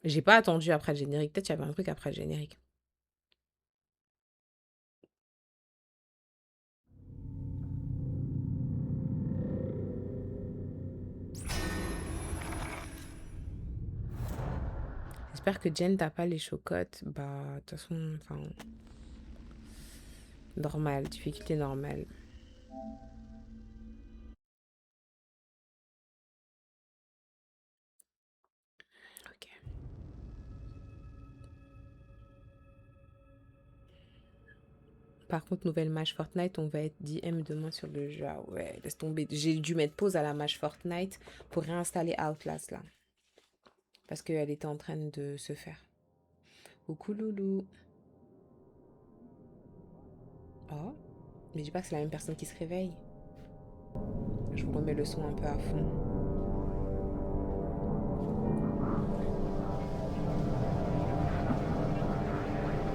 J'ai pas attendu après le générique. Peut-être qu'il y avait un truc après le générique. J'espère que Jen t'a pas les chocottes. Bah, de toute façon, enfin, normal, difficulté normale. Ok. Par contre, nouvelle match Fortnite, on va être DM demain sur le jeu. Ah ouais, laisse tomber. J'ai dû mettre pause à la match Fortnite pour réinstaller Outlast là. Parce qu'elle était en train de se faire. Coucou loulou. Oh, mais dis pas que c'est la même personne qui se réveille. Je vous remets le son un peu à fond.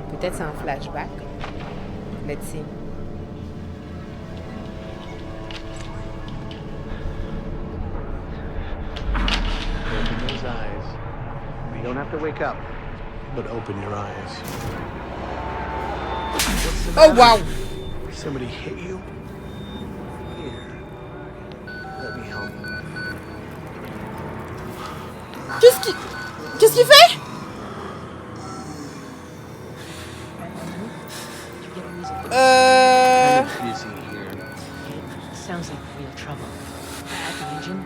Peut-être c'est un flashback. Let's see. Open those eyes. You don't have to wake up, but open your eyes. What's the Oh matter? wow! Somebody hit you? Here. Let me help you. Qu'est-ce qu'il fait? Kind of busy here. It sounds like real trouble. At the engine,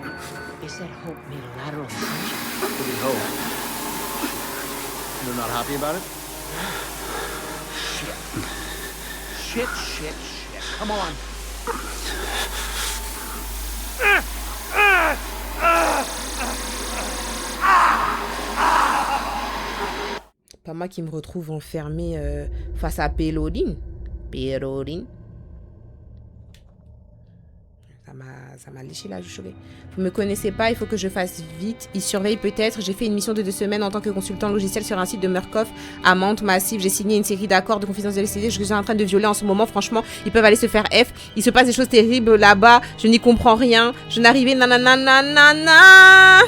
they said Hope made a lateral ascension. What do you hope? You're not happy about it? Shit. Come on. Pas moi qui me retrouve enfermée face à Péloline. Péloline. Ça m'a léché la juchée. Vous me connaissez pas, il faut que je fasse vite. Ils surveillent peut-être. J'ai fait une mission de 2 semaines en tant que consultant logiciel sur un site de Murkoff à Mantes Massif. J'ai signé une série d'accords de confidentialité. Je suis en train de violer en ce moment. Franchement, ils peuvent aller se faire F. Il se passe des choses terribles là-bas. Je n'y comprends rien. Je n'arrivais nanana.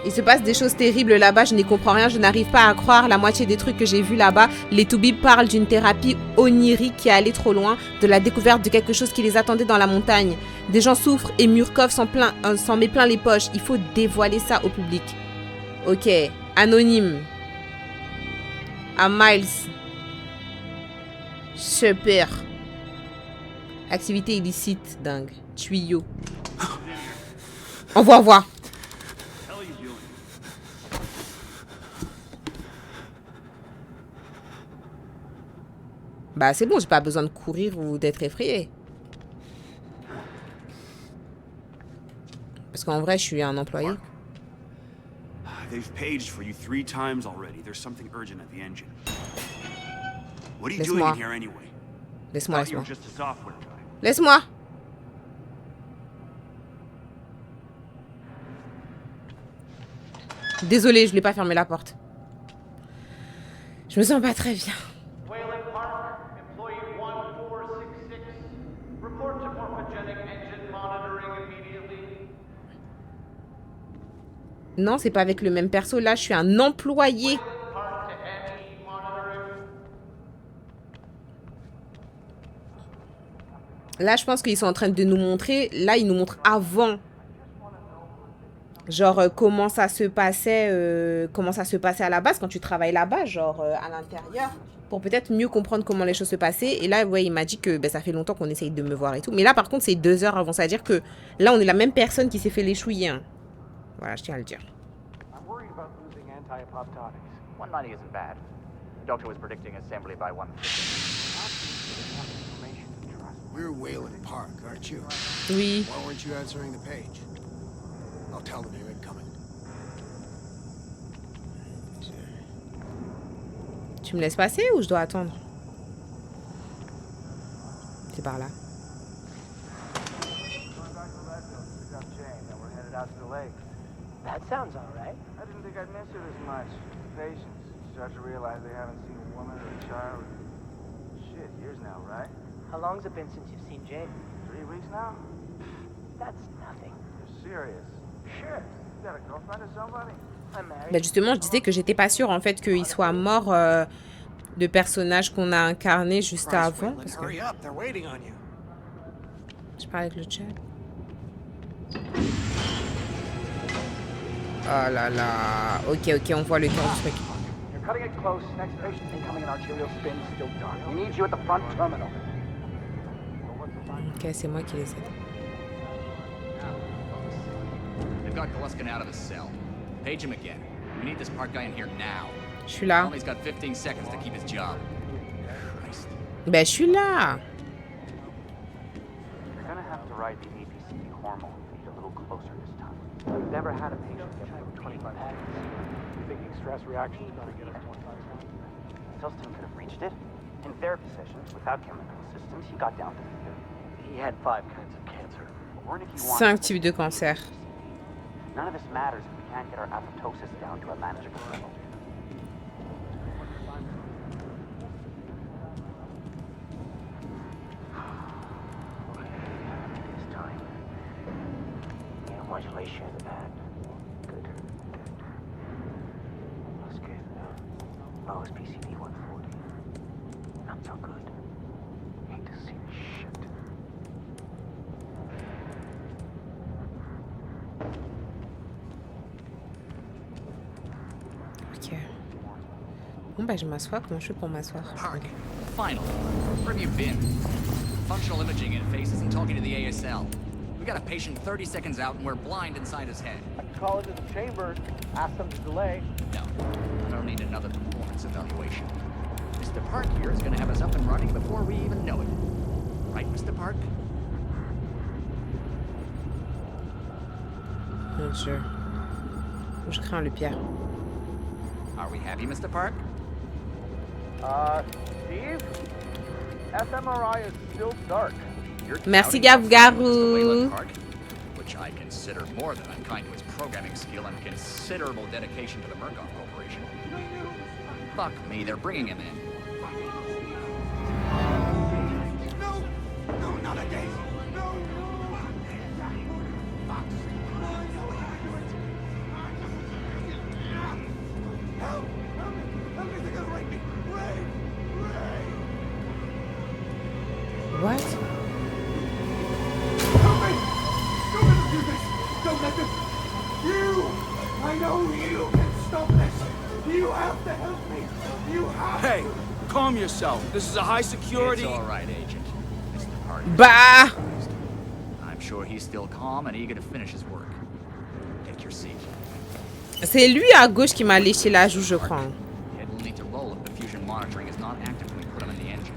Il se passe des choses terribles là-bas, je n'y comprends rien, je n'arrive pas à croire la moitié des trucs que j'ai vus là-bas. Les Toubibs parlent d'une thérapie onirique qui est allée trop loin, de la découverte de quelque chose qui les attendait dans la montagne. Des gens souffrent et Murkoff s'en met plein les poches. Il faut dévoiler ça au public. Ok, anonyme. À Miles. Super. Activité illicite, dingue. Tuyau. Envoie. Bah c'est bon, j'ai pas besoin de courir ou d'être effrayé. Parce qu'en vrai, je suis un employé. They've paged for you 3 times already. There's something urgent at the engine. What are you doing Laisse-moi. in here anyway? Laisse-moi. Thought you were just a software guy. Laisse-moi. Désolée, je voulais pas fermer la porte. Je me sens pas très bien. Wayland Park, employee 1466. Report to morphogenic engine monitoring immediately. Non, c'est pas avec le même perso. Là, je suis un employé. Park to ME monitoring. Là, je pense qu'ils sont en train de nous montrer. Là, ils nous montrent avant. Genre, comment ça se passait à la base quand tu travailles là-bas, genre à l'intérieur. Pour peut-être mieux comprendre comment les choses se passaient. Et là, ouais, il m'a dit que ben, ça fait longtemps qu'on essaye de me voir et tout. Mais là, par contre, c'est 2 heures avant. Ça veut dire que là, on est la même personne qui s'est fait les chouiller. Hein. Voilà, je tiens à le dire. I'm worried about losing anti-apoptotics. 190 isn't bad. The doctor was predicting assembly by 150. We're Wayland Park, aren't you? Oui. Why weren't you answering the page? I'll tell them you're incoming. Tu me laisses passer ou je dois attendre? C'est par là. That sounds all right. I didn't think I'd miss it as much. Patience. start to realize they haven't seen a woman or a child in shit, years now, right? How long's it been since you've seen Jane? 3 weeks now? That's nothing. You're serious? Shit. You got a girlfriend or somebody? I'm married. Bah justement, je disais que j'étais pas sûre en fait qu'il soit mort de personnage qu'on a incarné juste avant. Parce que Hurry up, they're waiting on you. je parle avec le chat. Oh là là. Ok, on voit le temps du truc. You're cutting it close. Next patient incoming in arterial spin, still dark. We need you at the front terminal. Ok, c'est moi qui les aide. They've got Gluskin out of his cell. Page him again. We need this Park guy in here now. Je suis là. Only's got 15 seconds to keep his job. Christ. Ben je suis là. You're gonna have to ride the APCD hormone feed a little closer this time. We've never had a patient get through 25 minutes. You thinking stress reaction is going to get us more time? Selston could have reached it. In therapy sessions, without chemical assistance, he got down to fear. He had 5 kinds of cancer. Wernicke wants 5 types de cancer. none of this matters if we can't get our apoptosis down to a manageable level. This time, neuromodulation and good. That's good. Lowest PCD 140. Not so good. Hate to see this shit. Ok. Bon bah je m'assois. Comment je fais pour m'asseoir? Park, finally. Where have you been? Functional imaging interface isn't talking to the ASL. We got a patient 30 seconds out and we're blind inside his head. I can call into the chamber, ask them to delay. No, I don't need another performance evaluation. Mr. Park here is gonna have us up and running before we even know it. Right, Mr. Park? Mon Dieu. Je crains le pire. Are we happy, Mr. Park? Steve? fMRI is still dark. You're Merci, doubting Gav Mr. Wayland Garou. Park, which I consider more than unkind to his programming skill and considerable dedication to the Murkoff Corporation. Fuck me, they're bringing him in. No! No, not again! No! Help! Help me! They're gonna rape me! Ray! Ray! What? Help me! Don't let them do this! Don't let them! You! I know you can stop this! You have to help me! You have Hey, to! calm yourself. This is a high security. It's all right, Agent. Mr. Park. is Bah! confused. I'm sure he's still calm and eager to finish his work. Take your seat. C'est lui à gauche qui m'a léché la joue, je crois. It will need to roll if the fusion monitoring is not active when we put him in the engine.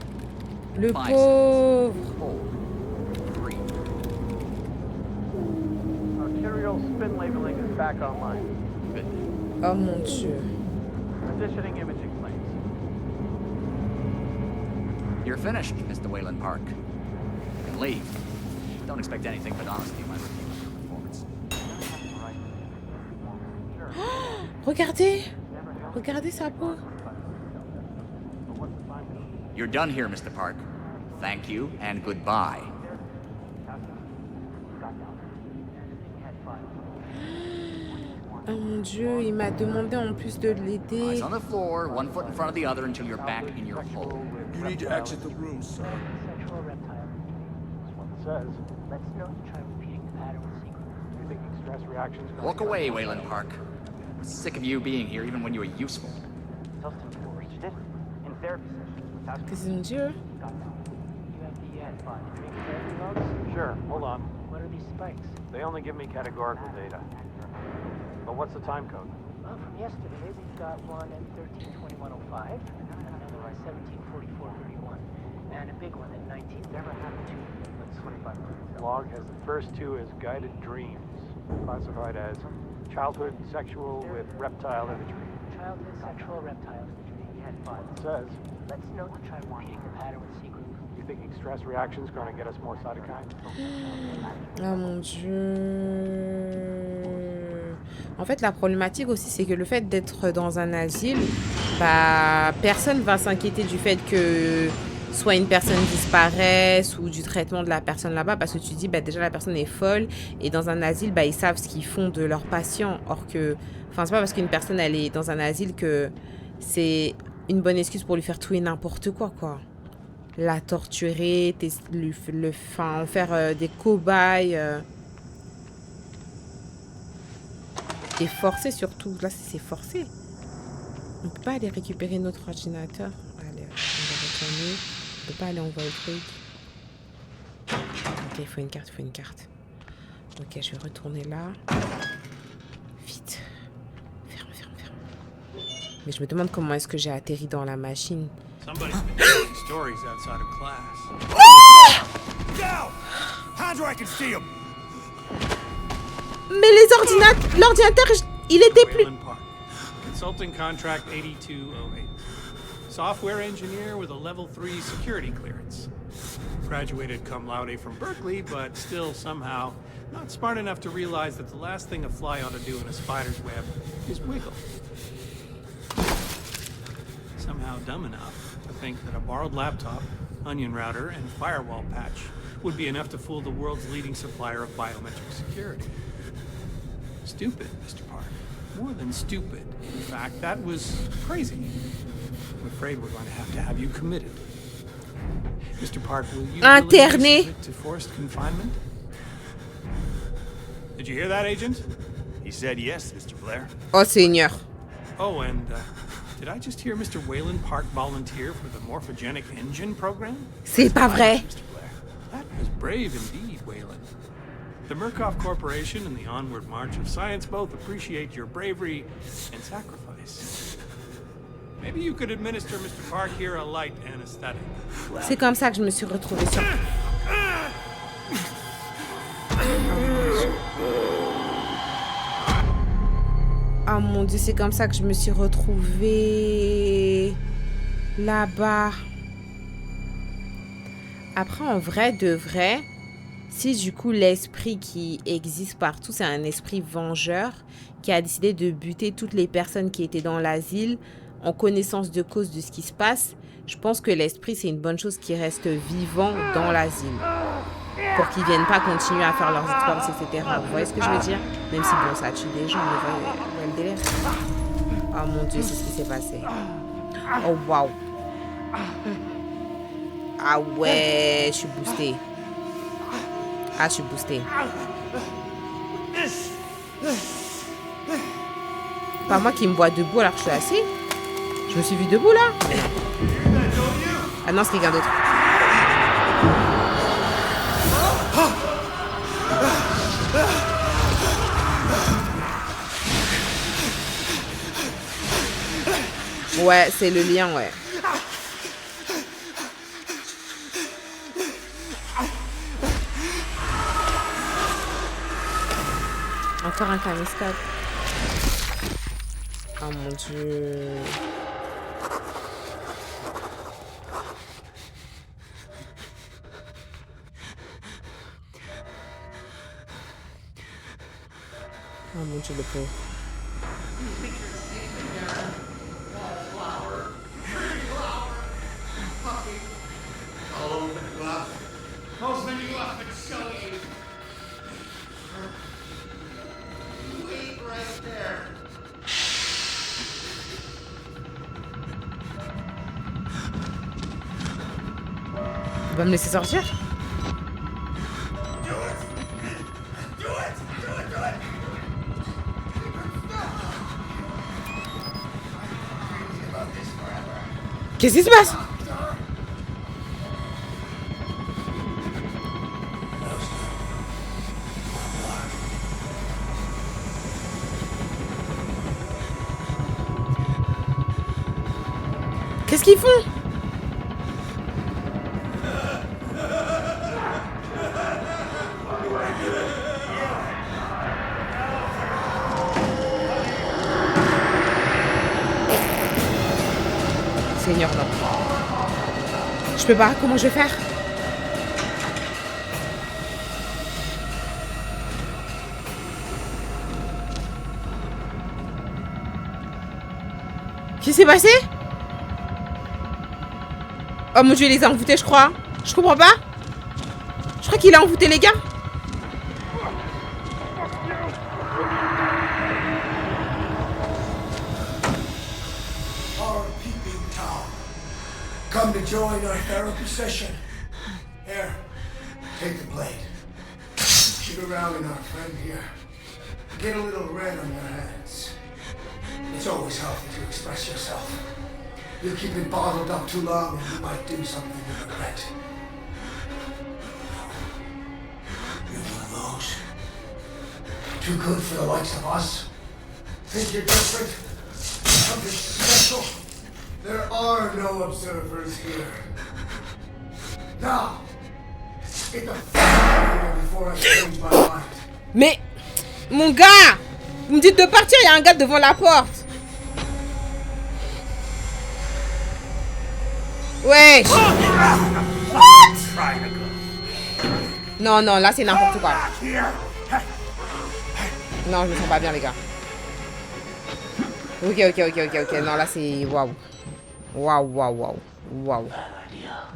Le 5 pauvre. seconds. Hold. 3. Arterial spin labeling is back online. Good. Oh mon Dieu. Positioning imaging planes. You're finished, Mr. Wayland Park. You can leave. Don't expect anything but honesty in my review of your performance. Regardez. Regardez sa peau. You're done here, Mr. Park. Thank you and goodbye. Oh mon Dieu, il m'a demandé en plus de l'aider. Eyes on the floor, one foot in front of the other until you're back in your hole. You need to exit the room, sir. Sexual reptile. That's what it says. Let's note and try repeating the pattern with sequence. You thinking stress reactions? gonna Walk get us away, more Wayland time? Park. I'm sick of you being here even when you were useful. Selston could have reached it. In therapy sessions, without Qu'est-ce que c'est, Dieu? You have the drink therapy logs? Sure, hold on. What are these spikes? They only give me categorical data. But what's the time code? Well, from yesterday, we've got one at 13:21:05, another at 17:44:31, and a big one at 19. Never happened to. That's 25 minutes. Log has the first 2 as guided dreams, classified as childhood sexual with reptile imagery. Childhood sexual reptile imagery. You had 5. It says, Let's note and try repeating the pattern with sequence. you thinking stress reactions going to get us more cytokines? Oh mon Dieu. En fait, la problématique aussi, c'est que le fait d'être dans un asile, bah, personne va s'inquiéter du fait que soit une personne disparaisse ou du traitement de la personne là-bas, parce que tu dis, bah, déjà, la personne est folle, et dans un asile, bah, ils savent ce qu'ils font de leurs patients. Or que, enfin, c'est pas parce qu'une personne, elle est dans un asile que c'est une bonne excuse pour lui faire tout et n'importe quoi, quoi. La torturer, en faire des cobayes. Et forcé surtout. Là, c'est forcé. On peut pas aller récupérer notre ordinateur. Allez, on va retourner. On peut pas aller envoyer le truc. Ok, il faut une carte, Ok, je vais retourner là. Vite. Ferme. Mais je me demande comment est-ce que j'ai atterri dans la machine. Somebody's been telling stories outside of class. Down! Hands where I can see him! Mais l'ordinateur, il était plus... Wayland Park. Consulting contract 8208. Software engineer with a level 3 security clearance. Graduated cum laude from Berkeley, but still somehow not smart enough to realize that the last thing a fly ought to do in a spider's web is wiggle. Somehow dumb enough to think that a borrowed laptop, onion router, and firewall patch would be enough to fool the world's leading supplier of biometric security. Stupid, Mr. Park. More than stupid. In fact, that was crazy. I'm afraid we're going to have you committed. Mr. Park, will you Interné. submit to forced confinement? Did you hear that, Agent? He said yes, Mr. Blair. Oh, Seigneur. Oh, and did I just hear Mr. Wayland Park volunteer for the morphogenic engine program? C'est pas vrai. Mr. Blair, that was brave indeed, Wayland. The Murkoff Corporation and the Onward March of Science both appreciate your bravery and sacrifice. Maybe you could administer Mr. Park here a light anesthetic. C'est comme ça que je me suis retrouvée sur... Oh mon Dieu, c'est comme ça que je me suis retrouvée là-bas. Après, en vrai de vrai, si du coup l'esprit qui existe partout, c'est un esprit vengeur qui a décidé de buter toutes les personnes qui étaient dans l'asile en connaissance de cause de ce qui se passe, je pense que l'esprit, c'est une bonne chose qui reste vivant dans l'asile. Pour qu'ils viennent pas continuer à faire leurs expériences, etc. Vous voyez ce que je veux dire? Même si, bon, ça tue des gens, mais vous voyez le délire. Oh mon Dieu, c'est ce qui s'est passé. Oh, waouh. Ah ouais, je suis boostée. Ah, je suis boostée. Pas moi qui me vois debout alors que je suis assis. Je me suis vue debout, là. Ah non, c'est quelqu'un d'autre. Ouais, c'est le lien, ouais. Encore un caméscope. Oh mon Dieu. Oh mon Dieu, le pauvre. Tu vas me laisser sortir? Qu'est-ce qui se passe? Qu'est-ce qu'ils font? Seigneur, non. Je peux pas, comment je vais faire? Qu'est-ce qui s'est passé? Oh mon dieu, il les a envoûtés, je crois. Je comprends pas. Je crois qu'il a envoûté les gars. Our peeping Tom. Come to join our therapy session. Here, take the blade. Shoot around in our friend here. Get a little red on your hands. It's always healthy to express yourself. You keep it bottled up too long and you might do something you regret. You're one of those. Too good for the likes of us. Think you're different? Something special? There are no observers here. Now, get the f*** out of here before I change my mind. Mais, mon gars, vous me dites de partir, il y a un gars devant la porte. Ouais. Non, non, là c'est n'importe quoi. Non, je me sens pas bien, les gars. Ok. Non, là c'est waouh. Waouh. Bad idea.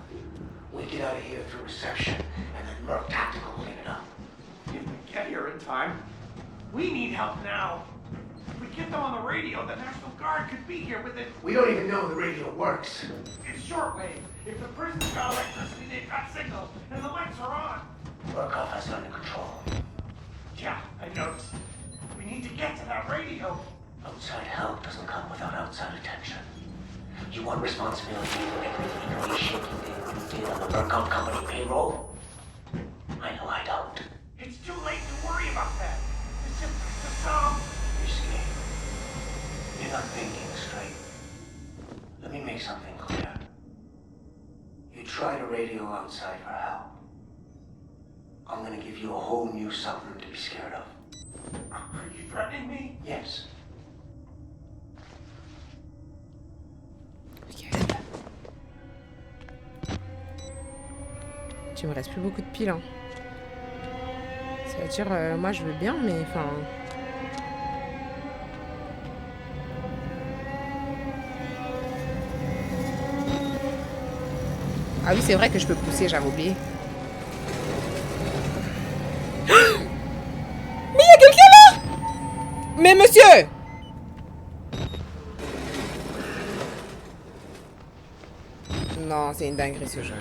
We get out of here through reception, and then Merc Tactical will clean it up. If we get here in time, we need help now. If we get them on the radio, the National Guard could be here within... We don't even know the radio works. It's shortwave. If the prison's got electricity, they've got signal, and the lights are on. Murkoff has it under control. Yeah, I noticed. We need to get to that radio. Outside help doesn't come without outside attention. You want responsibility for every legally shaky thing you did on the Murkoff Company payroll? I know I don't. It's too late to worry about that. It's just some... You're scared. You're not thinking straight. Let me make something clear. You try to radio outside for help. I'm gonna give you a whole new something to be scared of. Are you threatening me? Yes. Ok. Il me reste plus beaucoup de piles. Hein. Ça veut dire, moi je veux bien, mais enfin... Ah oui, c'est vrai que je peux pousser, j'avais oublié. Mais il y a quelqu'un là! Mais monsieur! Non, c'est une dinguerie ce jeu.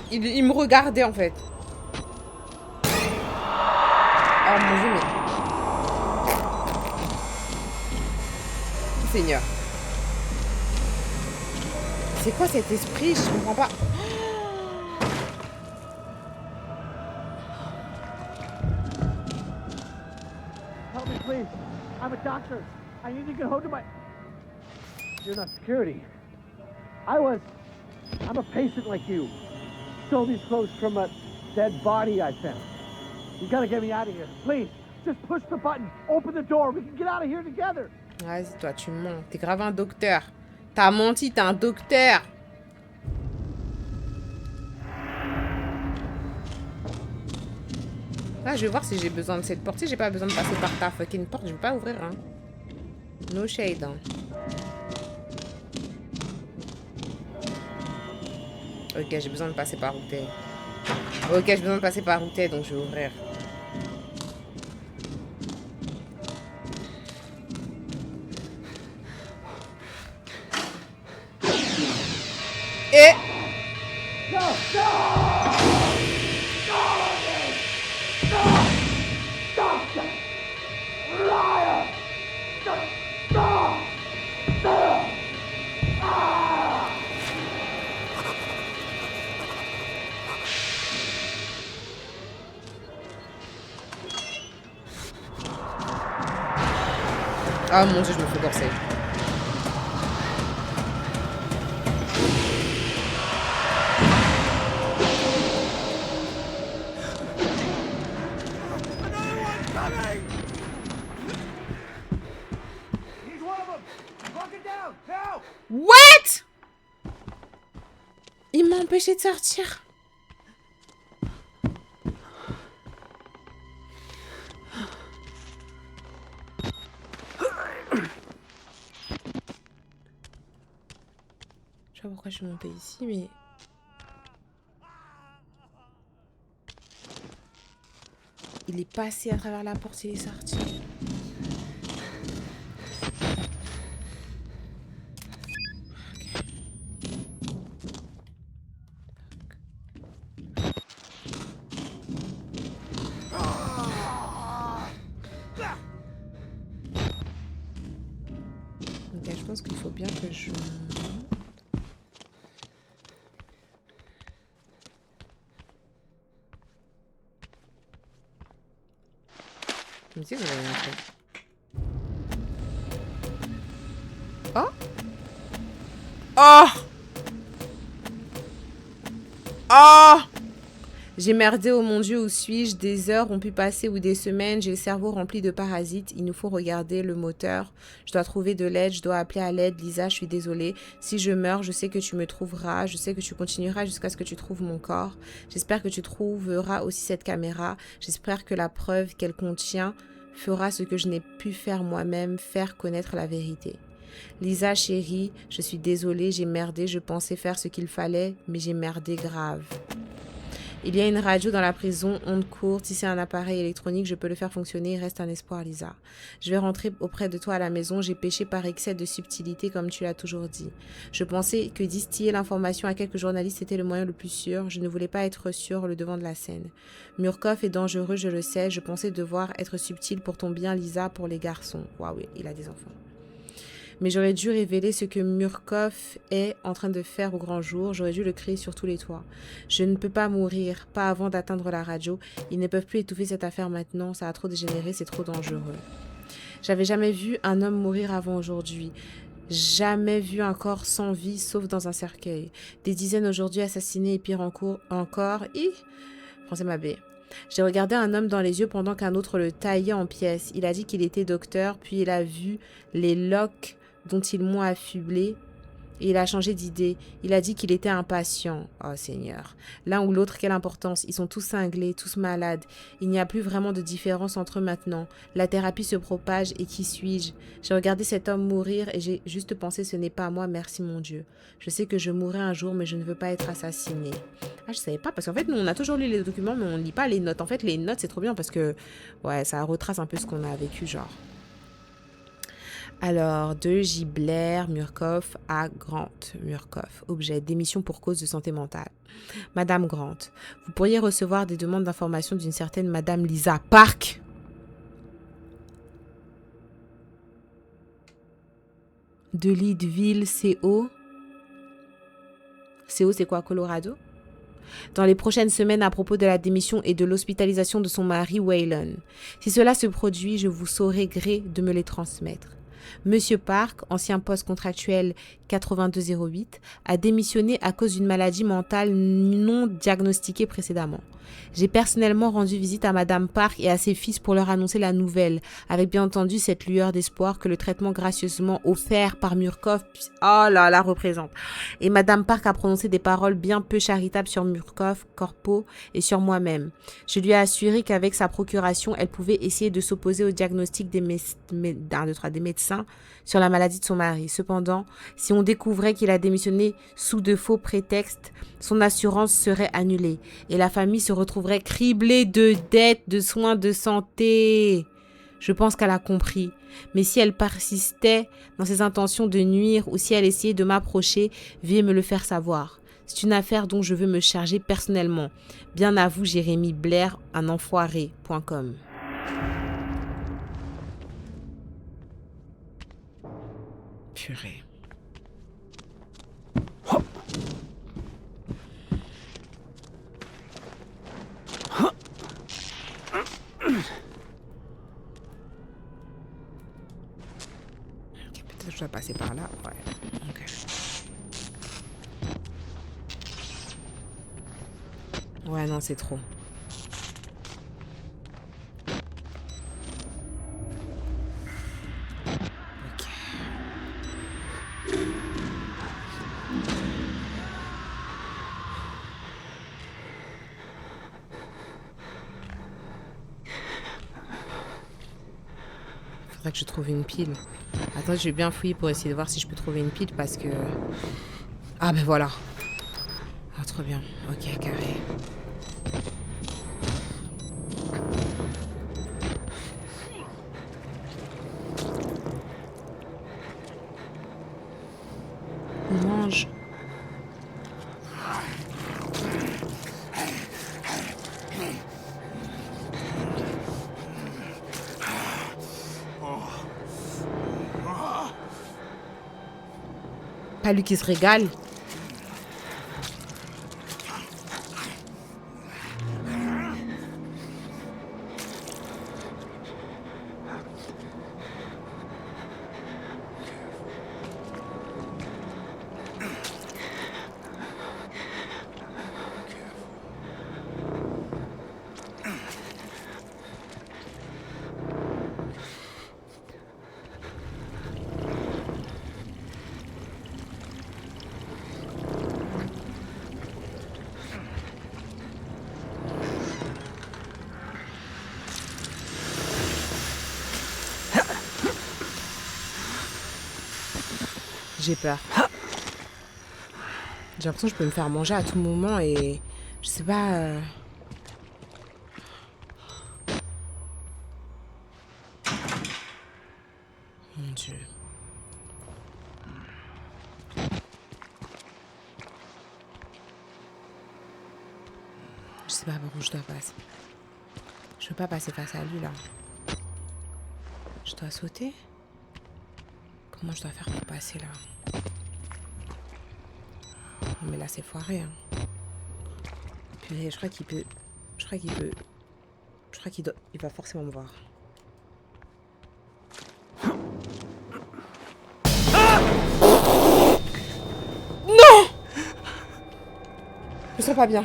Il me regardait en fait. Oh mon dieu, mais... Seigneur. C'est quoi cet esprit? Je comprends pas. Help me, please. I'm a doctor. I need to get hold of my... You're not security. I'm a patient like you. Stole these clothes from a dead body I found. You gotta get me out of here. Please, just push the button. Open the door. We can get out of here together. Vas-y, toi, tu mens. T'es grave un docteur. T'as menti, t'es un docteur. Là, je vais voir si j'ai besoin de cette porte. Si j'ai pas besoin de passer par ta fucking porte, je vais pas ouvrir, hein. No shade, hein. Ok, j'ai besoin de passer par où t'es. Ok, j'ai besoin de passer par où t'es, donc je vais ouvrir. Et... Ah mon dieu, je me fais corser. What? Il m'a empêché de sortir. pas pourquoi je suis montée ici, mais... Il est passé à travers la porte, il est sorti. Ok, je pense qu'il faut bien que je... Je me dis que vous avez un truc. Oh! Oh! Oh! J'ai merdé, oh mon Dieu, où suis-je? Des heures ont pu passer ou des semaines, j'ai le cerveau rempli de parasites. Il nous faut regarder le moteur. Je dois trouver de l'aide, je dois appeler à l'aide. Lisa, je suis désolée. Si je meurs, je sais que tu me trouveras. Je sais que tu continueras jusqu'à ce que tu trouves mon corps. J'espère que tu trouveras aussi cette caméra. J'espère que la preuve qu'elle contient fera ce que je n'ai pu faire moi-même, faire connaître la vérité. Lisa, chérie, je suis désolée, j'ai merdé. Je pensais faire ce qu'il fallait, mais j'ai merdé grave. Il y a une radio dans la prison, onde courte. Si c'est un appareil électronique, je peux le faire fonctionner. Il reste un espoir, Lisa. Je vais rentrer auprès de toi à la maison. J'ai péché par excès de subtilité, comme tu l'as toujours dit. Je pensais que distiller l'information à quelques journalistes était le moyen le plus sûr. Je ne voulais pas être sur le devant de la scène. Murkoff est dangereux, je le sais. Je pensais devoir être subtil pour ton bien, Lisa, pour les garçons. Waouh, il a des enfants. Mais j'aurais dû révéler ce que Murkoff est en train de faire au grand jour. J'aurais dû le crier sur tous les toits. Je ne peux pas mourir, pas avant d'atteindre la radio. Ils ne peuvent plus étouffer cette affaire maintenant. Ça a trop dégénéré, c'est trop dangereux. J'avais jamais vu un homme mourir avant aujourd'hui. Jamais vu un corps sans vie, sauf dans un cercueil. Des dizaines aujourd'hui assassinés et pire encore. Français Mabé. J'ai regardé un homme dans les yeux pendant qu'un autre le taillait en pièces. Il a dit qu'il était docteur, puis il a vu les loques dont ils m'ont affublé et il a changé d'idée. Il a dit qu'il était impatient. Oh Seigneur. L'un ou l'autre, quelle importance. Ils sont tous cinglés, tous malades. Il n'y a plus vraiment de différence entre eux maintenant. La thérapie se propage et qui suis-je? J'ai regardé cet homme mourir et j'ai juste pensé ce n'est pas moi, merci mon Dieu. Je sais que je mourrai un jour mais je ne veux pas être assassinée. Ah, je savais pas parce qu'en fait, nous on a toujours lu les documents mais on ne lit pas les notes. En fait, les notes c'est trop bien parce que ouais, ça retrace un peu ce qu'on a vécu genre. Alors, de Gibler, Murkoff à Grant. Murkoff, objet, démission pour cause de santé mentale. Madame Grant, vous pourriez recevoir des demandes d'information d'une certaine Madame Lisa Park. De Leadville, CO. CO, c'est quoi, Colorado? Dans les prochaines semaines à propos de la démission et de l'hospitalisation de son mari Waylon. Si cela se produit, je vous saurai gré de me les transmettre. Monsieur Park, ancien poste contractuel 8208, a démissionné à cause d'une maladie mentale non diagnostiquée précédemment. J'ai personnellement rendu visite à Madame Park et à ses fils pour leur annoncer la nouvelle, avec bien entendu cette lueur d'espoir que le traitement gracieusement offert par Murkoff représente. Et Madame Park a prononcé des paroles bien peu charitables sur Murkoff, Corpo et sur moi-même. Je lui ai assuré qu'avec sa procuration, elle pouvait essayer de s'opposer au diagnostic des médecins sur la maladie de son mari. Cependant, si on découvrait qu'il a démissionné sous de faux prétextes, son assurance serait annulée et la famille se retrouverait criblée de dettes de soins de santé. Je pense qu'elle a compris. Mais si elle persistait dans ses intentions de nuire ou si elle essayait de m'approcher, veuillez me le faire savoir. C'est une affaire dont je veux me charger personnellement. Bien à vous, Jérémy Blair, un enfoiré.com. Purée. Peut-être que je dois passer par là. Ouais. Ok. Ouais, non, c'est trop. Faudrait que je trouve une pile. Attends, je vais bien fouiller pour essayer de voir si je peux trouver une pile parce que Ah ben voilà. Ah, trop bien. Ok, carré. On mange. Pas lui qui se régale. J'ai peur. J'ai l'impression que je peux me faire manger à tout moment et je sais pas. Mon Dieu. Je sais pas par où je dois passer. Je peux pas passer face à lui là. Je dois sauter. Comment je dois faire pour passer là? Non, mais là c'est foiré hein. Purée, je crois qu'il peut. Je crois qu'il doit. Il va forcément me voir. Non! Je me sens pas bien.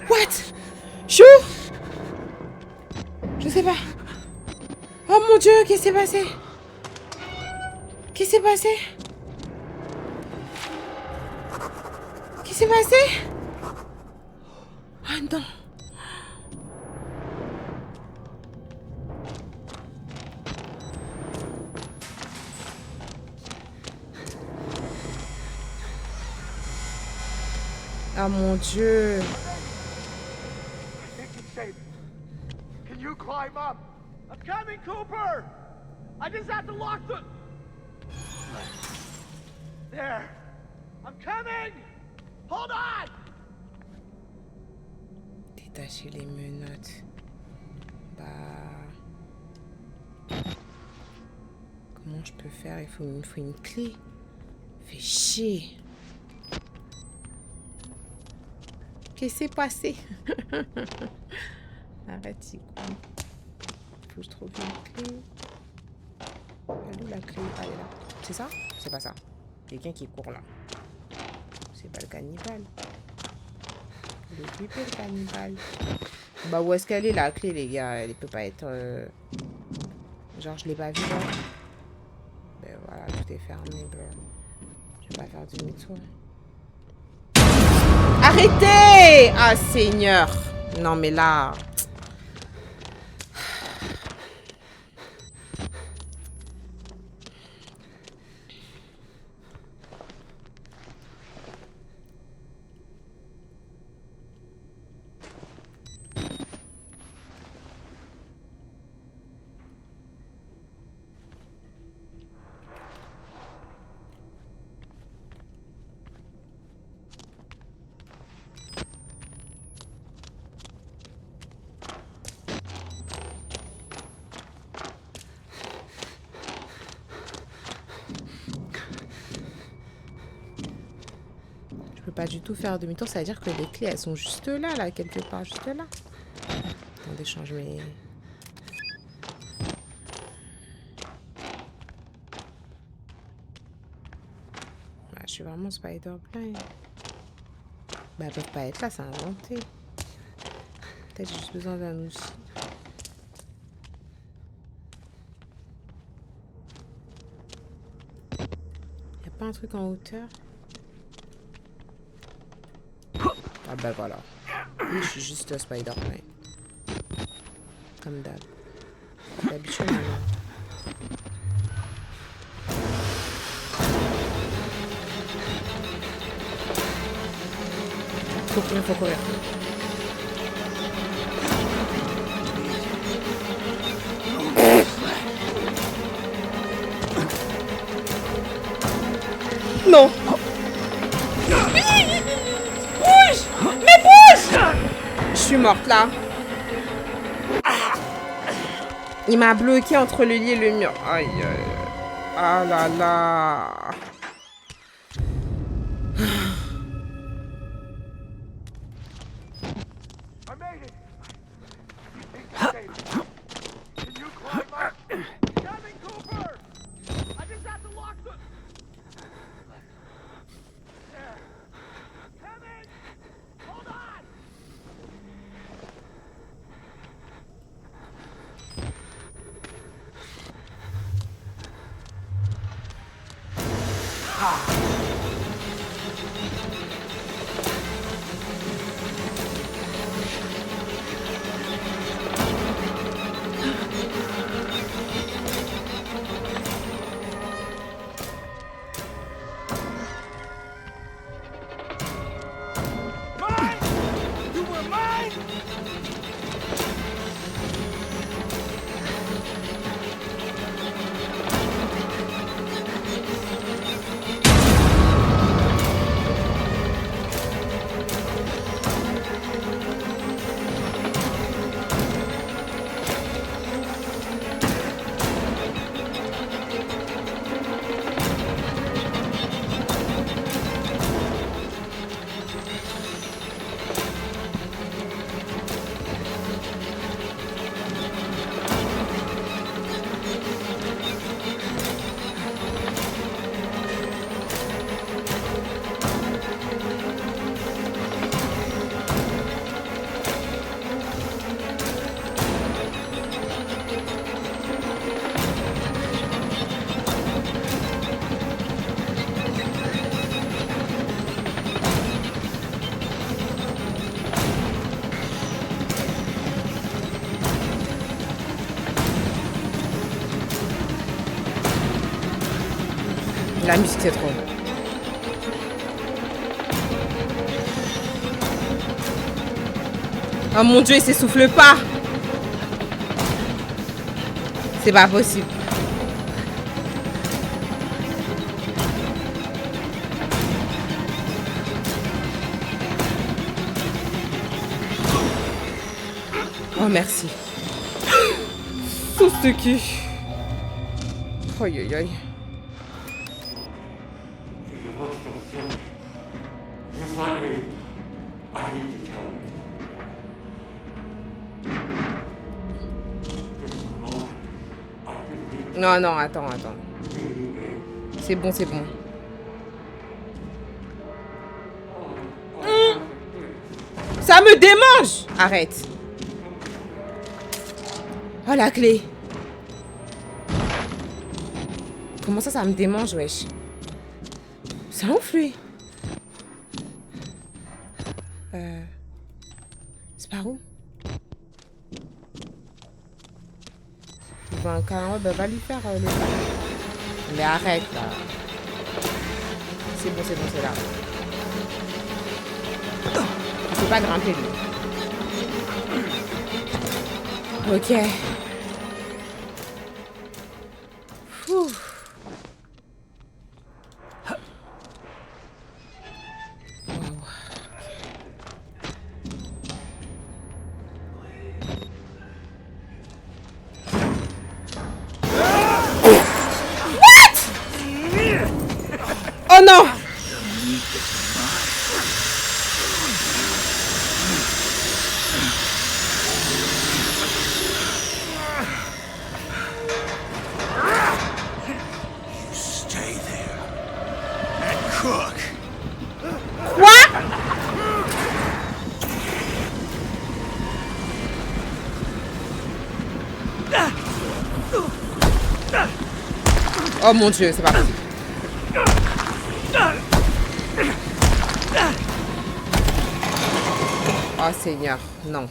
What? Chou? Je sais pas. Oh mon Dieu, qu'est-ce qui s'est passé? Qu'est-ce qui s'est passé? Qu'est-ce qui s'est passé? Ah non. Ah mon Dieu. I think it's safe. Can you climb up? I'm coming, Cooper! I just have to lock the... There. I'm coming! Hold on! Détacher les menottes. Bah... Comment je peux faire? Il faut une clé. Fait chier. Qu'est-ce qui s'est passé? Arrête, c'est quoi? Faut que je trouve une clé. Elle est où la clé? Ah, elle est là. C'est ça? C'est pas ça. Quelqu'un qui court là. C'est pas le cannibale. Il est occupé le cannibale. Bah où est-ce qu'elle est la clé les gars? Elle peut pas être... Genre je l'ai pas vue là. Ben voilà, tout est fermé bro. Je vais pas faire demi-tour. Arrêtez! Ah Seigneur. Non mais là... Pas du tout faire demi-tour, ça veut dire que les clés elles sont juste là, quelque part, juste là. Attendez, change mes... Bah, je suis vraiment Spider-Blind. Bah, elles peuvent pas être là, c'est inventé. Peut-être j'ai juste besoin d'un outil. Y'a pas un truc en hauteur? Ah bah voilà. Oui, je suis juste Spider-Man. Comme d'hab. D'habitude, Faut courir, faut courir. Non. Bouge! Mais bouge! Je suis morte là. Il m'a bloqué entre le lit et le mur. Aïe, aïe. Ah là là. I made it! Can you climb up? Kevin Cooper! I just have to lock the... There. Kevin! Hold on! Mine! You were mine! La musique, c'est trop. Oh mon Dieu, il s'essouffle pas. C'est pas possible. Oh merci. Tout ce qui. Aïe aïe aïe. Non, non, attends. C'est bon, c'est bon. Ça me démange! Arrête. Oh, la clé. Comment ça me démange, wesh? C'est ouf, lui. C'est par où? Un câlin, bah, va lui faire le... Mais arrête là. C'est bon, c'est là. Il faut pas grimper lui. Ok. Ouh. Oh non! Stay there and cook. Quoi? Oh mon Dieu, c'est pas possible. Oh Seigneur, non.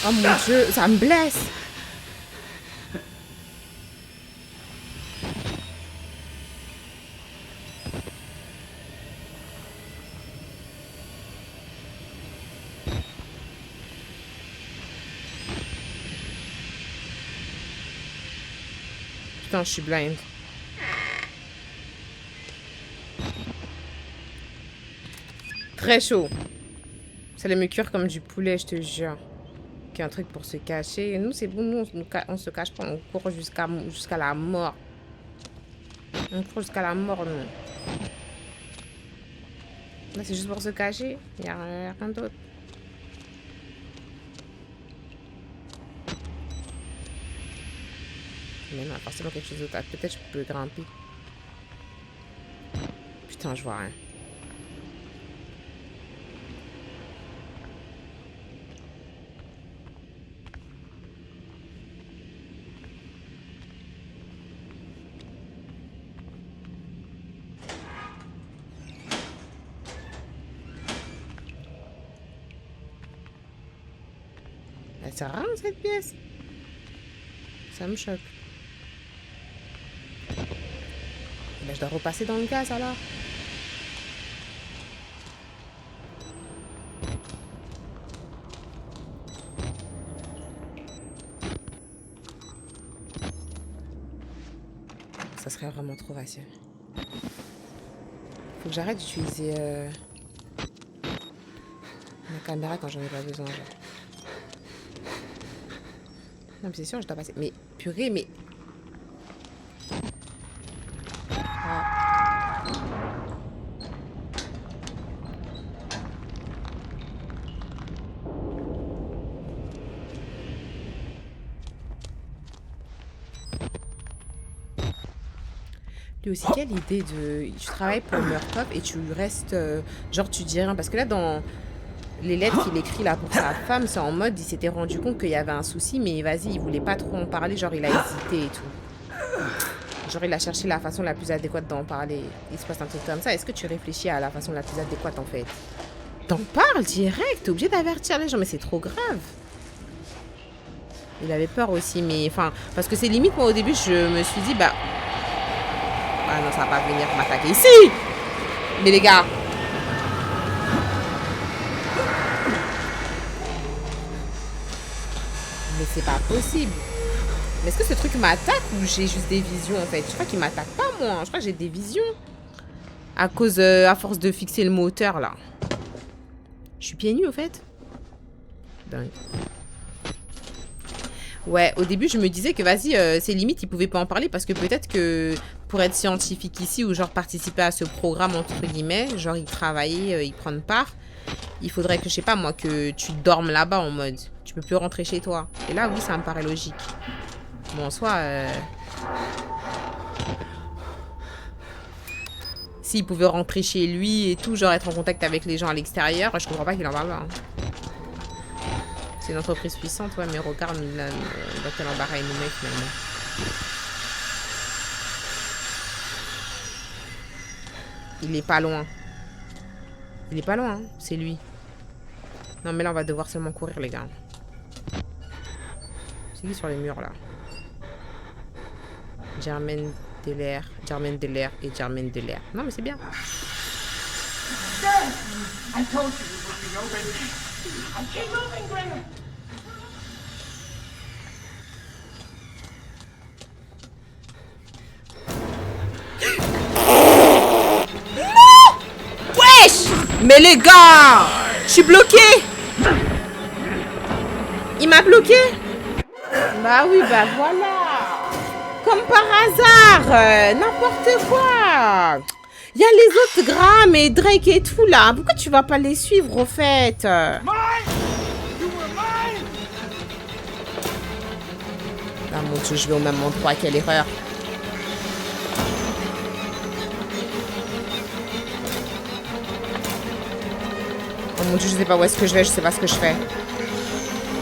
Oh mon Dieu, ça me blesse. Putain, je suis blind. Très chaud. Ça allait me cuire comme du poulet, je te jure. Qu'il y a un truc pour se cacher. Nous, c'est bon, nous, on se cache pas. On court jusqu'à la mort. On court jusqu'à la mort, nous. Là, c'est juste pour se cacher. Il n'y a rien d'autre. Mais non, forcément quelque chose d'autre. Peut-être je peux grimper. Putain, je vois rien. Elle sert à rien cette pièce. Ça me choque. Ben, je dois repasser dans le gaz alors. Ça serait vraiment trop facile. Faut que j'arrête d'utiliser ma caméra quand j'en ai pas besoin. Genre. Non mais c'est sûr, je dois passer. Mais purée, mais... Lui aussi, quelle idée de... Tu travailles pour Murkoff et tu restes... genre, tu dis rien. Parce que là, dans les lettres qu'il écrit là pour sa femme, c'est en mode, il s'était rendu compte qu'il y avait un souci, mais vas-y, il voulait pas trop en parler. Genre, il a hésité et tout. Genre, il a cherché la façon la plus adéquate d'en parler. Il se passe un truc comme ça. Est-ce que tu réfléchis à la façon la plus adéquate, en fait? T'en parles direct. T'es obligé d'avertir les gens, mais c'est trop grave. Il avait peur aussi, mais... Enfin, parce que c'est limite, moi, au début, je me suis dit, bah... Ah non, ça va pas venir m'attaquer ici. Mais les gars. Mais c'est pas possible. Mais est-ce que ce truc m'attaque ou j'ai juste des visions en fait? Je crois qu'il m'attaque pas moi. Je crois que j'ai des visions. À cause, à force de fixer le moteur là. Je suis pieds nus au fait. Dingue. Ouais, au début, je me disais que vas-y, c'est limite, ils pouvaient pas en parler parce que peut-être que pour être scientifique ici ou genre participer à ce programme, entre guillemets, genre y travailler, y prendre part, il faudrait que, je sais pas moi, que tu dormes là-bas en mode, tu peux plus rentrer chez toi. Et là, oui, ça me paraît logique. Bon, en soi, s'il pouvait rentrer chez lui et tout, genre être en contact avec les gens à l'extérieur, je comprends pas qu'il en parle pas. Hein. C'est une entreprise puissante, ouais, mais regarde dans quel embarras il nous met finalement. Il est pas loin. Il est pas loin, hein, c'est lui. Non, mais là, on va devoir seulement courir, les gars. C'est qui sur les murs, là? Germaine Delair, Germaine Delair et Germaine Delair. Non, mais c'est bien. I told you we would be open. Keep moving, Graham. Non! Wesh! Mais les gars! Je suis bloqué! Il m'a bloqué? Bah oui, bah voilà! Comme par hasard! N'importe quoi! Il y a les autres Graham et Drake et tout là. Pourquoi tu vas pas les suivre au fait? Ah mon dieu, je vais au même endroit. Quelle erreur. Oh mon dieu, je sais pas où est-ce que je vais. Je sais pas ce que je fais.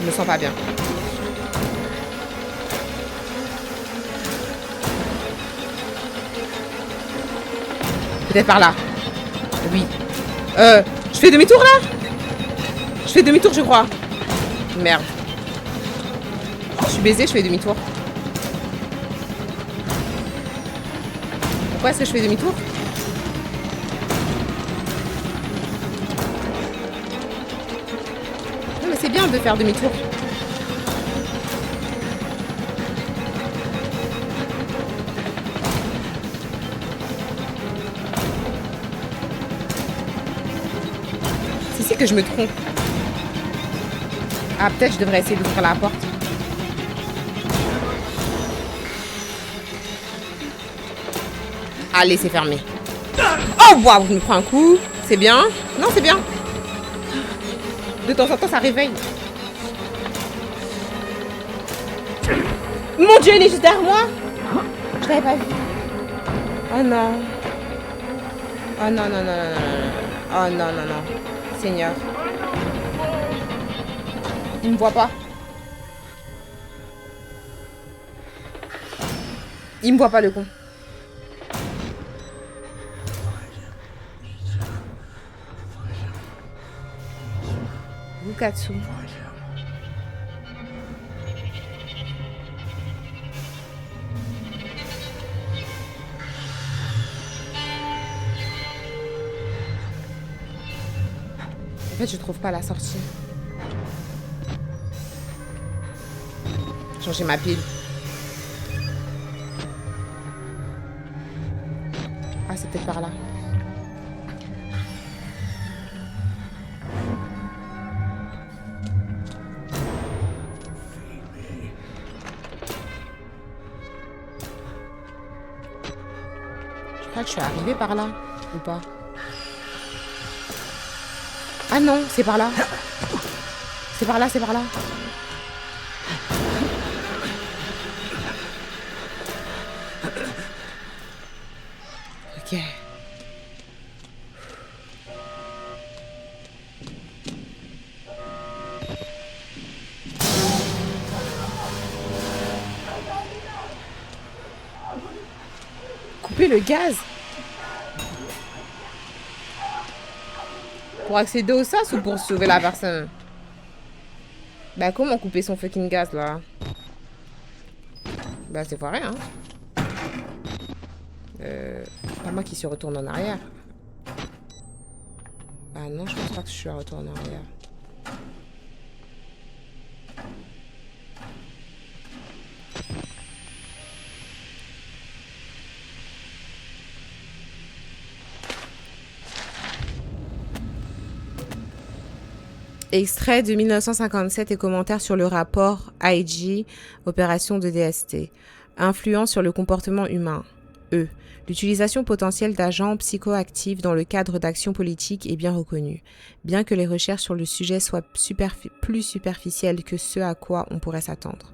Je me sens pas bien. Peut-être par là. Oui. Je fais demi-tour là? Je fais demi-tour, je crois. Merde. Je suis baisée, je fais demi-tour. Pourquoi est-ce que je fais demi-tour? Non mais c'est bien de faire demi-tour. que je me trompe. Ah, peut-être je devrais essayer d'ouvrir la porte. Allez, c'est fermé. Oh, waouh, je me prends un coup. C'est bien. Non, c'est bien. De temps en temps, ça réveille. Mon Dieu, il est juste derrière moi. Je l'avais pas vu. Oh non. Oh non, non, non, non, non. Oh non, non, non. Seigneur. Il me voit pas. Il me voit pas, le con. Bukatsu. En fait, je trouve pas la sortie. Changer ma pile. Ah, c'est peut-être par là. Je crois que je suis arrivée par là, ou pas? Ah non, c'est par là. C'est par là, c'est par là. Ok. Couper le gaz. Pour accéder au sas ou pour sauver la personne? Bah comment couper son fucking gaz là? Bah c'est foiré hein. Pas moi qui se retourne en arrière. Ah non, je pense pas que je suis retourné en arrière. Extrait de 1957 et commentaires sur le rapport IG, opération de DST. Influence sur le comportement humain. E. L'utilisation potentielle d'agents psychoactifs dans le cadre d'actions politiques est bien reconnue, bien que les recherches sur le sujet soient plus superficielles que ce à quoi on pourrait s'attendre.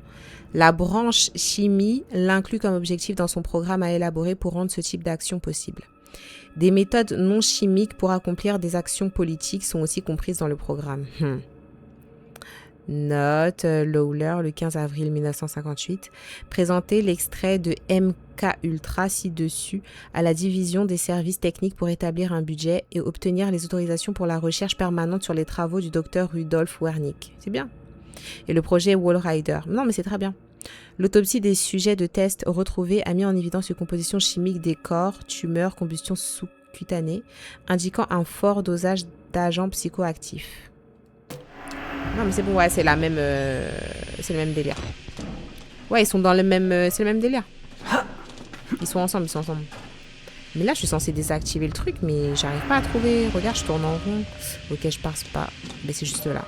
La branche chimie l'inclut comme objectif dans son programme à élaborer pour rendre ce type d'action possible. Des méthodes non chimiques pour accomplir des actions politiques sont aussi comprises dans le programme. Note, Lawler, le 15 avril 1958, présentait l'extrait de MK Ultra ci-dessus à la division des services techniques pour établir un budget et obtenir les autorisations pour la recherche permanente sur les travaux du docteur Rudolf Wernicke. C'est bien. Et le projet Walrider. Non, mais c'est très bien. L'autopsie des sujets de test retrouvés a mis en évidence une composition chimique des corps, tumeurs, combustion sous-cutanée, indiquant un fort dosage d'agents psychoactifs. Non mais c'est bon, ouais, c'est la même, c'est le même délire. Ouais, ils sont dans le même, c'est le même délire. Ils sont ensemble. Mais là, je suis censée désactiver le truc, mais j'arrive pas à trouver. Regarde, je tourne en rond. Ok, je passe pas. Mais c'est juste là.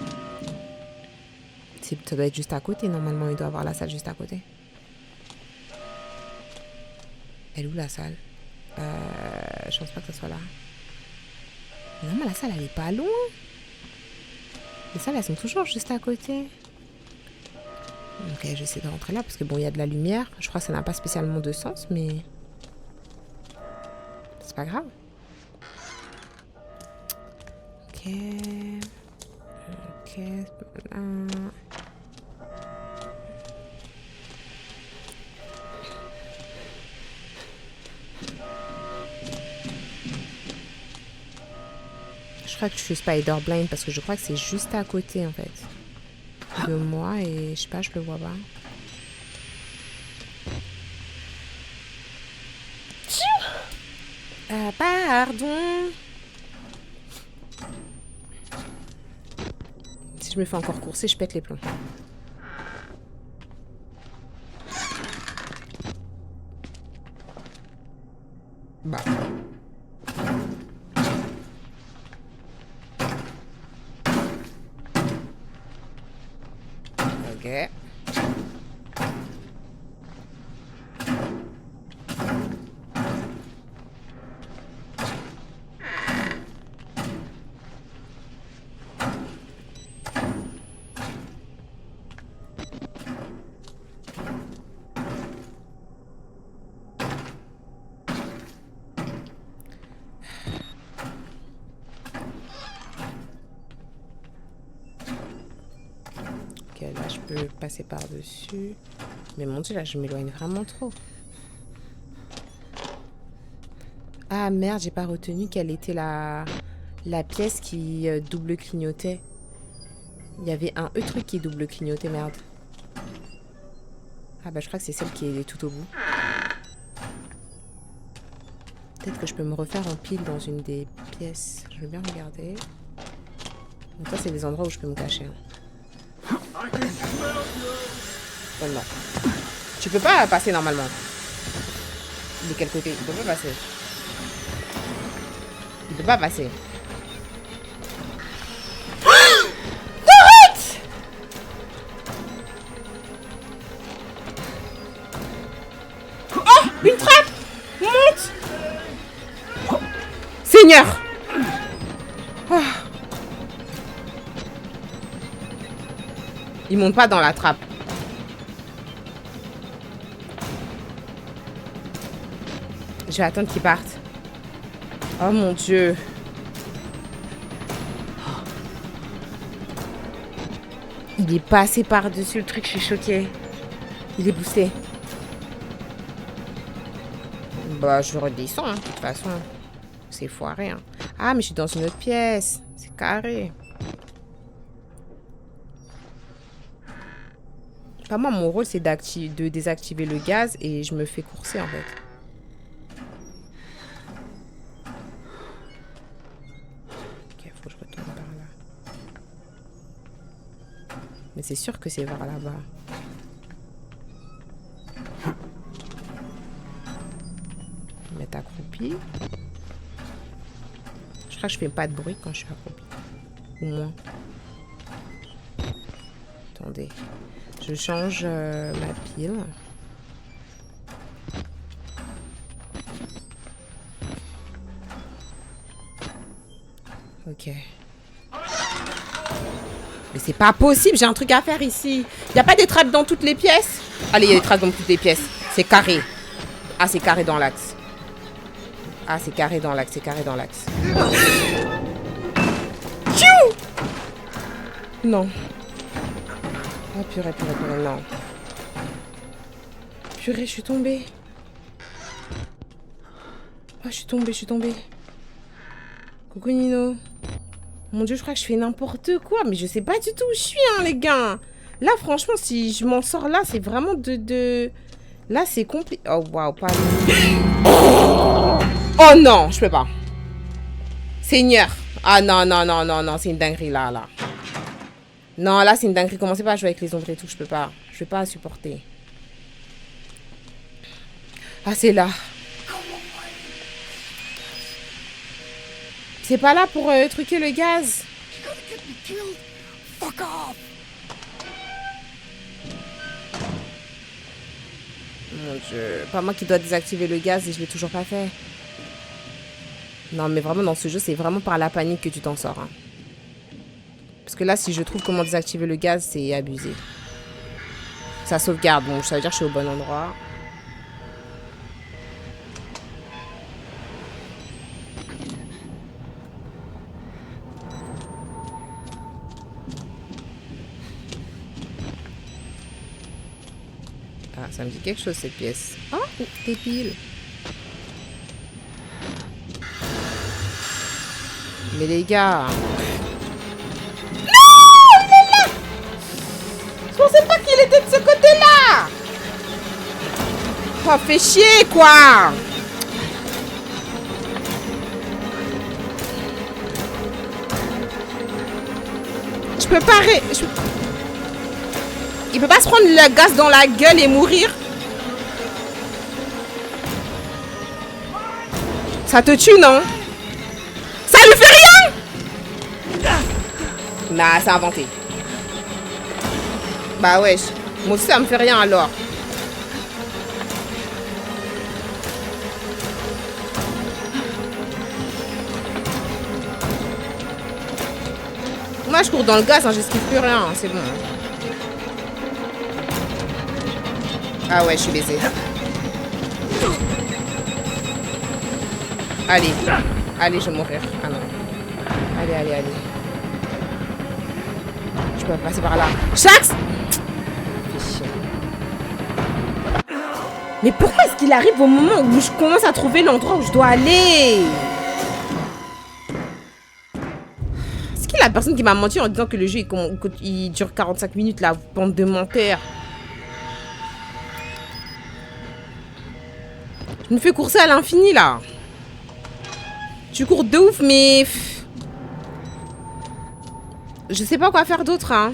Ça doit être juste à côté, normalement. Il doit avoir la salle juste à côté. Elle est où la salle? Je pense pas que ça soit là. Non, mais la salle, elle est pas loin. Les salles, elles sont toujours juste à côté. Ok, j'essaie de rentrer là parce que bon, il y a de la lumière. Je crois que ça n'a pas spécialement de sens, mais c'est pas grave. Ok. Ok. Je crois que je suis Spider-Blind parce que je crois que c'est juste à côté en fait de moi et je sais pas, je le vois pas. Pardon. Si je me fais encore courser, je pète les plombs. Bah. Ok. Ok, là je peux passer par-dessus. Mais mon dieu, là je m'éloigne vraiment trop. Ah merde, j'ai pas retenu quelle était la pièce qui double clignotait. Il y avait un truc qui double clignotait, merde. Ah bah je crois que c'est celle qui est tout au bout. Peut-être que je peux me refaire en pile dans une des pièces. Je veux bien regarder. Donc ça c'est des endroits où je peux me cacher. Oh non. Tu peux pas passer normalement. De quel côté? Il peut pas passer. Il peut pas passer. Arrête! Oh! Une trappe! Monte! Seigneur! Oh. Il monte pas dans la trappe. Je vais attendre qu'il parte. Oh mon dieu. Il est passé par-dessus le truc, je suis choquée. Il est boosté. Bah, je redescends, hein, de toute façon. C'est foiré, hein. Ah, mais je suis dans une autre pièce. C'est carré. Enfin, moi, mon rôle, c'est de désactiver le gaz et je me fais courser, en fait. Ok, faut que je retourne par là. Mais c'est sûr que c'est vers là-bas. Mettre accroupi. Je crois que je fais pas de bruit quand je suis accroupi. Ou moins. Attendez. Je change ma pile. Ok. Mais c'est pas possible, j'ai un truc à faire ici. Y a pas des trappes dans toutes les pièces? Allez, y a des trappes dans toutes les pièces. C'est carré. Ah, c'est carré dans l'axe. Ah, c'est carré dans l'axe, c'est carré dans l'axe. Non. Oh purée, purée, purée, non. Purée, je suis tombée. Oh, je suis tombée. Coucou Nino. Mon dieu, je crois que je fais n'importe quoi. Mais je sais pas du tout où je suis, hein, les gars. Là, franchement, si je m'en sors là, c'est vraiment de... Là, c'est compliqué. Oh, waouh, pas... Oh non, je peux pas. Seigneur. Ah non, non, non, non, non, c'est une dinguerie là, là. Non, là, c'est une dinguerie. Commencez pas à jouer avec les ombres et tout. Je peux pas. Je vais pas supporter. Ah, c'est là. C'est pas là pour truquer le gaz. Mon dieu. Pas moi qui dois désactiver le gaz et je l'ai toujours pas fait. Non, mais vraiment, dans ce jeu, c'est vraiment par la panique que tu t'en sors. Hein. Parce que là, si je trouve comment désactiver le gaz, c'est abusé. Ça sauvegarde. Bon, ça veut dire que je suis au bon endroit. Ah, ça me dit quelque chose, cette pièce. Oh, des piles. Mais les gars... Je pensais pas qu'il était de ce côté-là. Oh, fait chier, quoi. Je peux pas... Il peut pas se prendre le gaz dans la gueule et mourir. Ça te tue, non? Ça lui fait rien. Nah, c'est inventé. Bah ouais, moi aussi ça me fait rien alors. Moi je cours dans le gaz, hein, j'esquive plus rien, hein, c'est bon. Ah ouais, je suis baisée. Allez, allez, je vais mourir. Ah non. Allez, allez, allez. Je peux passer par là. Shax! Mais pourquoi est-ce qu'il arrive au moment où je commence à trouver l'endroit où je dois aller? C'est qui la personne qui m'a menti en disant que le jeu il dure 45 minutes, la bande de menteurs? Je me fais courser à l'infini là. Tu cours de ouf, mais je sais pas quoi faire d'autre, hein.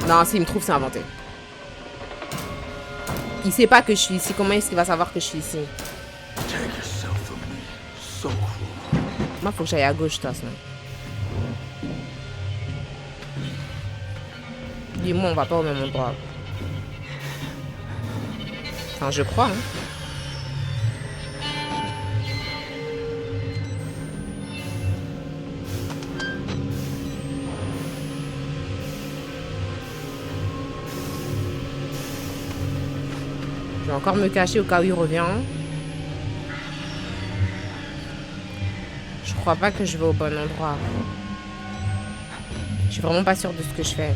Non, s'il me trouve, c'est inventé. Il sait pas que je suis ici. Comment est-ce qu'il va savoir que je suis ici? Moi, faut que j'aille à gauche, toi, sinon. Dis-moi, on va pas au même endroit. Enfin, je crois, hein. Je vais encore me cacher au cas où il revient. Je crois pas que je vais au bon endroit. Je suis vraiment pas sûre de ce que je fais.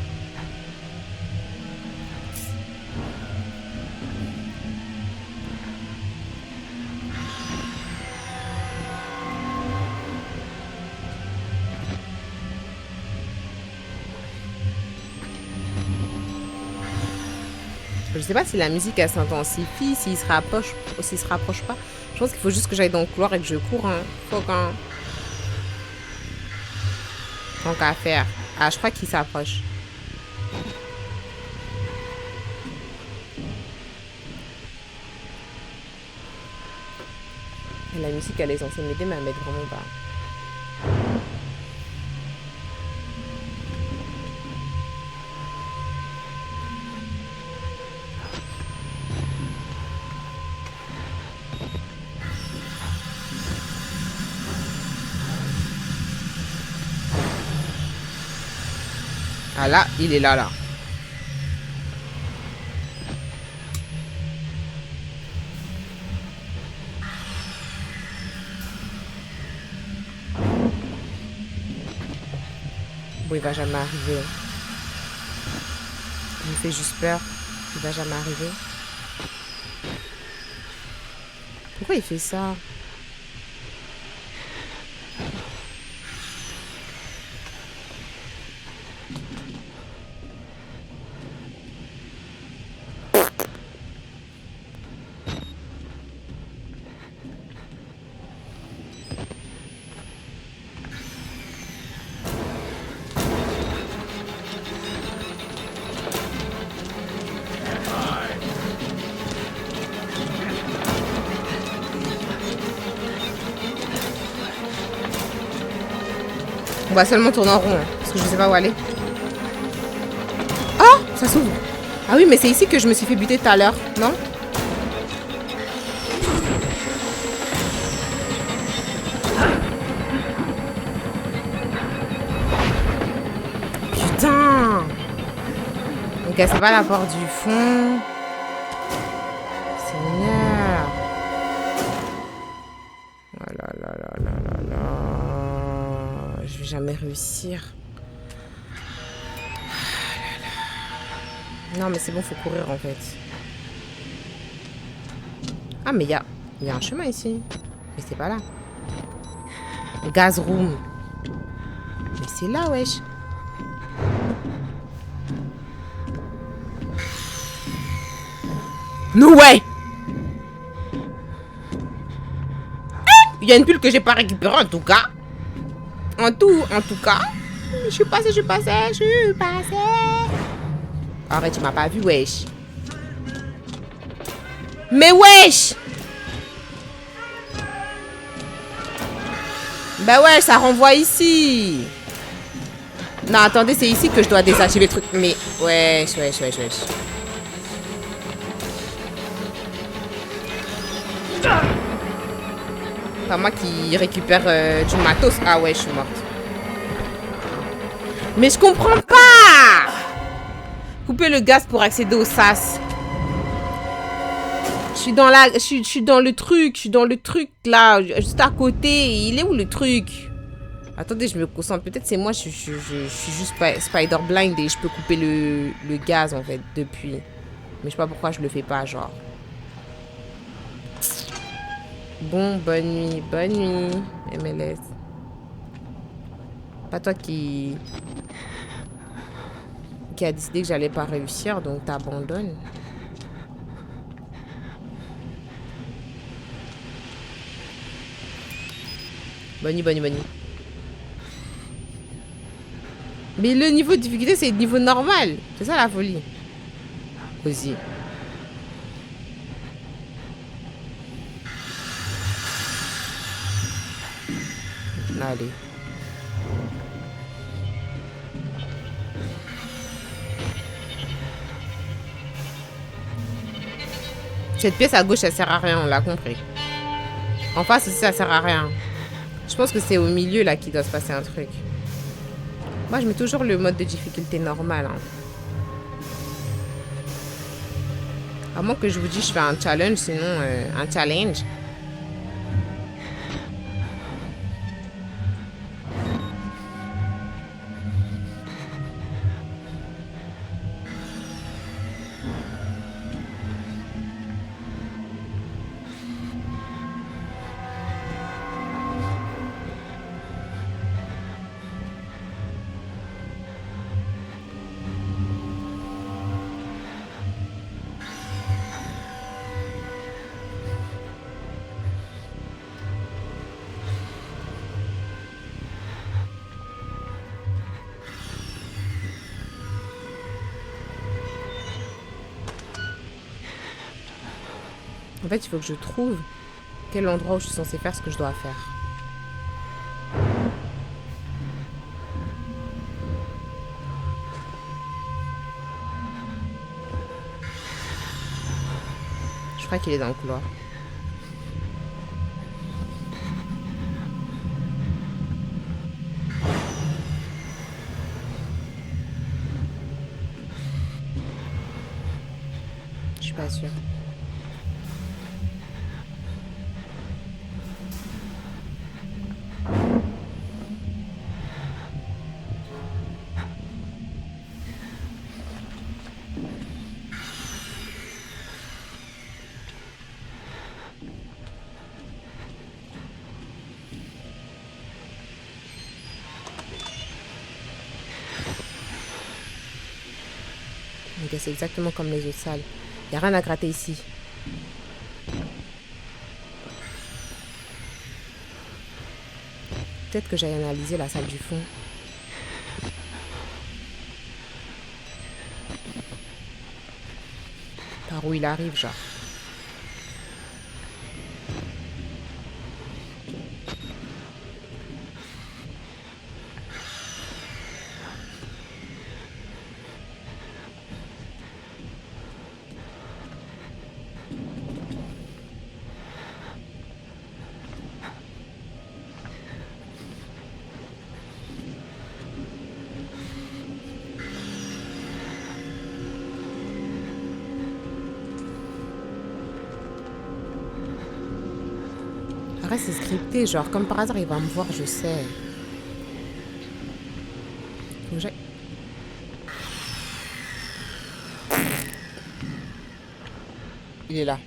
Je sais pas si la musique elle s'intensifie, s'il se rapproche ou s'il se rapproche pas. Je pense qu'il faut juste que j'aille dans le couloir et que je cours. Hein. Faut qu'un... Tant qu'à faire. Ah, je crois qu'il s'approche. Et la musique elle est censée m'aider, mais elle m'aide vraiment pas. Ah là, il est là. Bon, il va jamais arriver. Il me fait juste peur. Il va jamais arriver. Pourquoi il fait ça? On va seulement tourner en rond, hein, parce que je sais pas où aller. Oh, ça s'ouvre. Ah oui, mais c'est ici que je me suis fait buter tout à l'heure, non? Putain. Ok, c'est pas la porte du fond. Seigneur. Oh là là là là là là. Je vais jamais réussir. Non, mais c'est bon, faut courir en fait. Ah, mais il y a un chemin ici. Mais c'est pas là. Gaz room. Mais c'est là, wesh. No way! Il y a une bulle que j'ai pas récupérée en tout cas. En tout cas, je suis passé. Arrête, tu m'as pas vu, wesh. Mais wesh! Bah ouais, ça renvoie ici. Non, attendez, c'est ici que je dois désactiver le truc. Mais wesh. Pas moi qui récupère du matos. Ah ouais, je suis morte. Mais je comprends pas. Couper le gaz pour accéder au sas. Je suis dans le truc là, juste à côté. Il est où le truc? Attendez, je me concentre. Peut-être c'est moi, je suis juste spider blind et je peux couper le gaz en fait depuis. Mais je sais pas pourquoi je le fais pas, genre. Bon, bonne nuit, MLS. Pas toi qui a décidé que j'allais pas réussir, donc t'abandonnes. Bonne nuit. Mais le niveau de difficulté, c'est le niveau normal. C'est ça la folie. Aussi. Allez. Cette pièce à gauche, ça sert à rien, on l'a compris. En face aussi, ça sert à rien. Je pense que c'est au milieu là qu'il doit se passer un truc. Moi, je mets toujours le mode de difficulté normal. Hein. À moins que je vous dise je fais un challenge, sinon un challenge. En fait, il faut que je trouve quel endroit où je suis censée faire ce que je dois faire. Je crois qu'il est dans le couloir. Je suis pas sûre. Ok, c'est exactement comme les autres salles. Il n'y a rien à gratter ici. Peut-être que j'aille analyser la salle du fond. Par où il arrive, genre. Arrête, c'est scripté, genre comme par hasard il va me voir, je sais. Faut que j'aille. Il est là.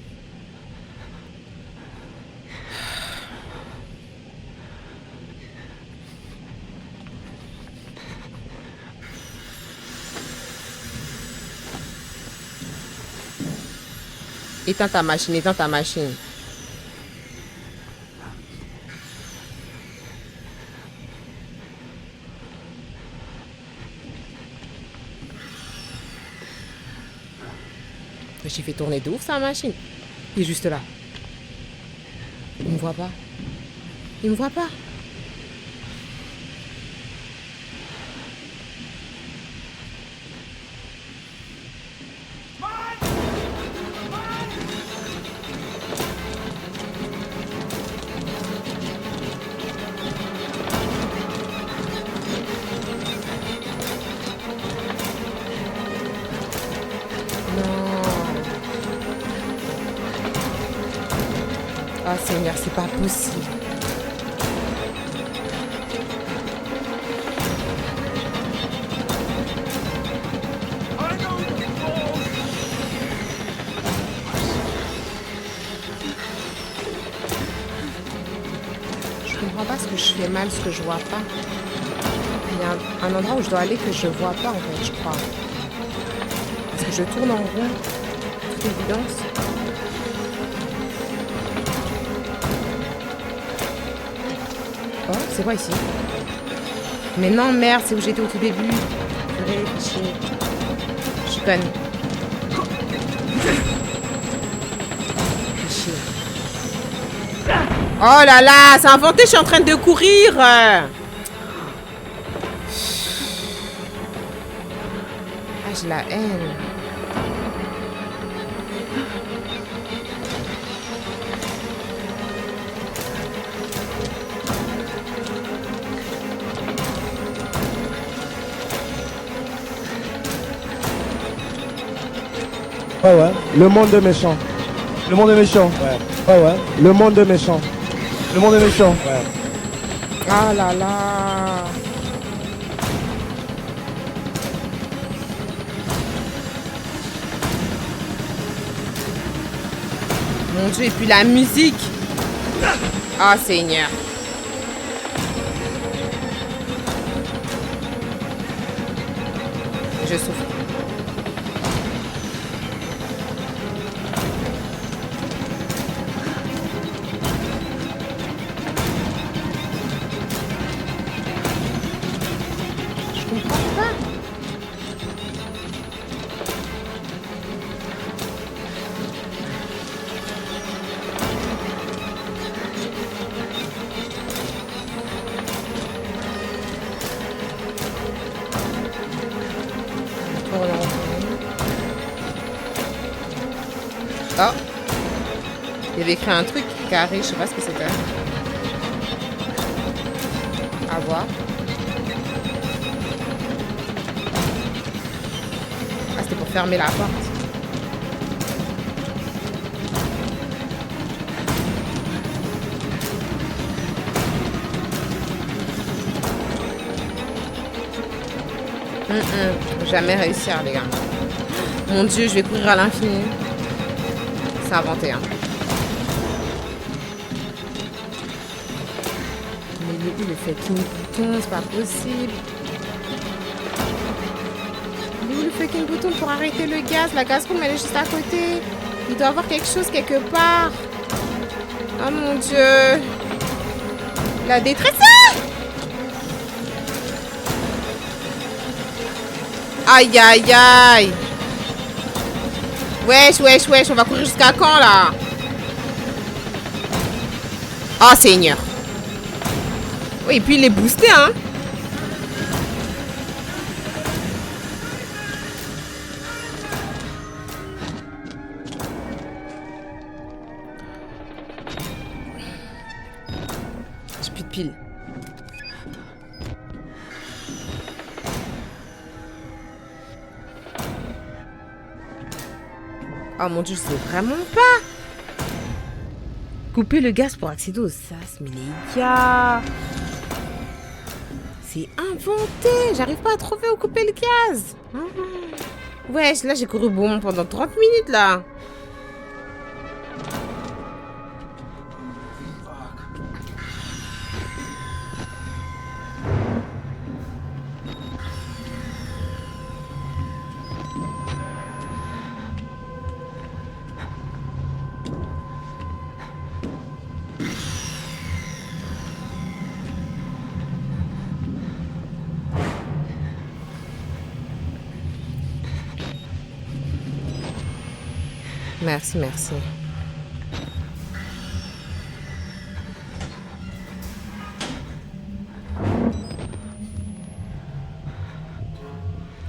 Éteins ta machine, éteins ta machine. J'ai fait tourner de ouf sa machine. Il est juste là. Il me voit pas. Il me voit pas. Ah Seigneur, c'est pas possible. Je comprends pas ce que je fais mal, ce que je vois pas. Il y a un endroit où je dois aller que je vois pas en fait, je crois. Parce que je tourne en rond, toute évidence. Oh, c'est quoi ici? Mais non, merde, c'est où j'étais au tout début. Purée, chier. Je suis conne. Chier. Oh là là, c'est inventé, je suis en train de courir. Ah, j'ai la haine. Ouais, ouais. Le monde est méchant. Le monde est méchant. Ouais. Ouais, ouais. Le monde est méchant. Le monde est méchant. Ouais. Ah là là. Mon Dieu, et puis la musique. Ah, Seigneur. Je souffre. Oh, il avait écrit un truc carré, je sais pas ce que c'était. À voir. Ah, c'était pour fermer la porte. Jamais réussir, les gars. Mon Dieu, je vais courir à l'infini. C'est inventé, hein. Mais il est où le fucking bouton? C'est pas possible. Il est où le fucking bouton pour arrêter le gaz? La gaz bombe, elle est juste à côté. Il doit y avoir quelque chose quelque part. Oh mon Dieu. La détresse. Aïe, aïe, aïe. Wesh, wesh, wesh, on va courir jusqu'à quand, là? Oh, Seigneur. Oui, et puis il est boosté, hein. J'ai plus de piles. Oh mon Dieu, je sais vraiment pas. Couper le gaz pour accéder au sas. Mais les gars, c'est inventé. J'arrive pas à trouver où couper le gaz. Ouais, là j'ai couru bon pendant 30 minutes là. Merci, merci.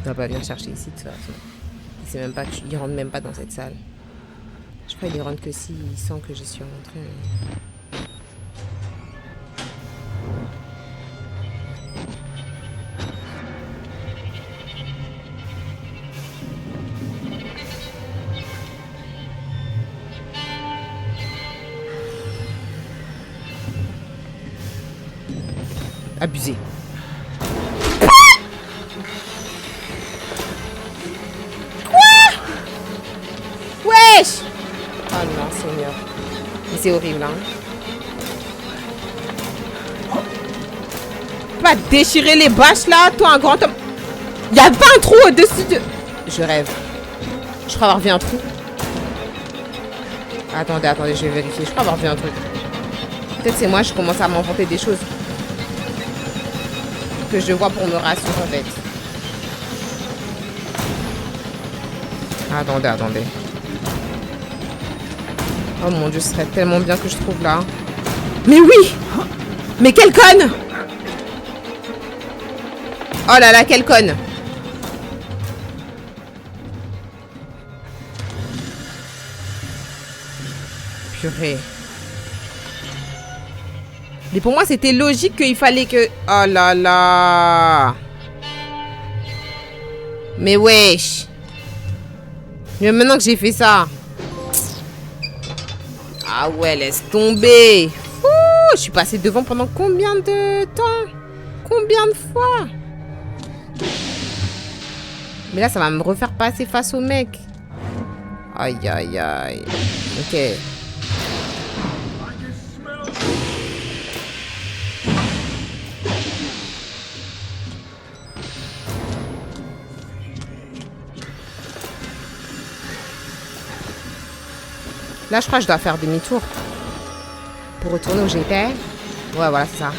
Il va pas venir chercher ici de toute façon. Il rentre même pas dans cette salle. Je crois qu'il rentre que s'il sent que je suis rentrée. Abusé. Wesh! Oh non, Seigneur. Mais c'est horrible, hein. Pas déchirer les bâches là, toi, un grand homme. Y'a pas un trou au-dessus de... Je rêve. Je crois avoir vu un trou. Attendez, je vais vérifier. Je crois avoir vu un truc. Peut-être c'est moi, je commence à m'inventer des choses. Que je vois pour me rassurer, en fait. Attendez. Oh mon dieu, ce serait tellement bien que je trouve là. Mais oui! Mais quelle conne! Oh là là, quelle conne! Purée. Mais pour moi, c'était logique qu'il fallait que... Oh là là! Mais wesh! Mais maintenant que j'ai fait ça... Ah ouais, laisse tomber. Ouh, je suis passée devant pendant combien de temps? Combien de fois? Mais là, ça va me refaire passer face au mec. Aïe, aïe, aïe. Ok. Là, je crois que je dois faire demi-tour. Pour retourner où j'étais. Ouais, voilà, c'est ça.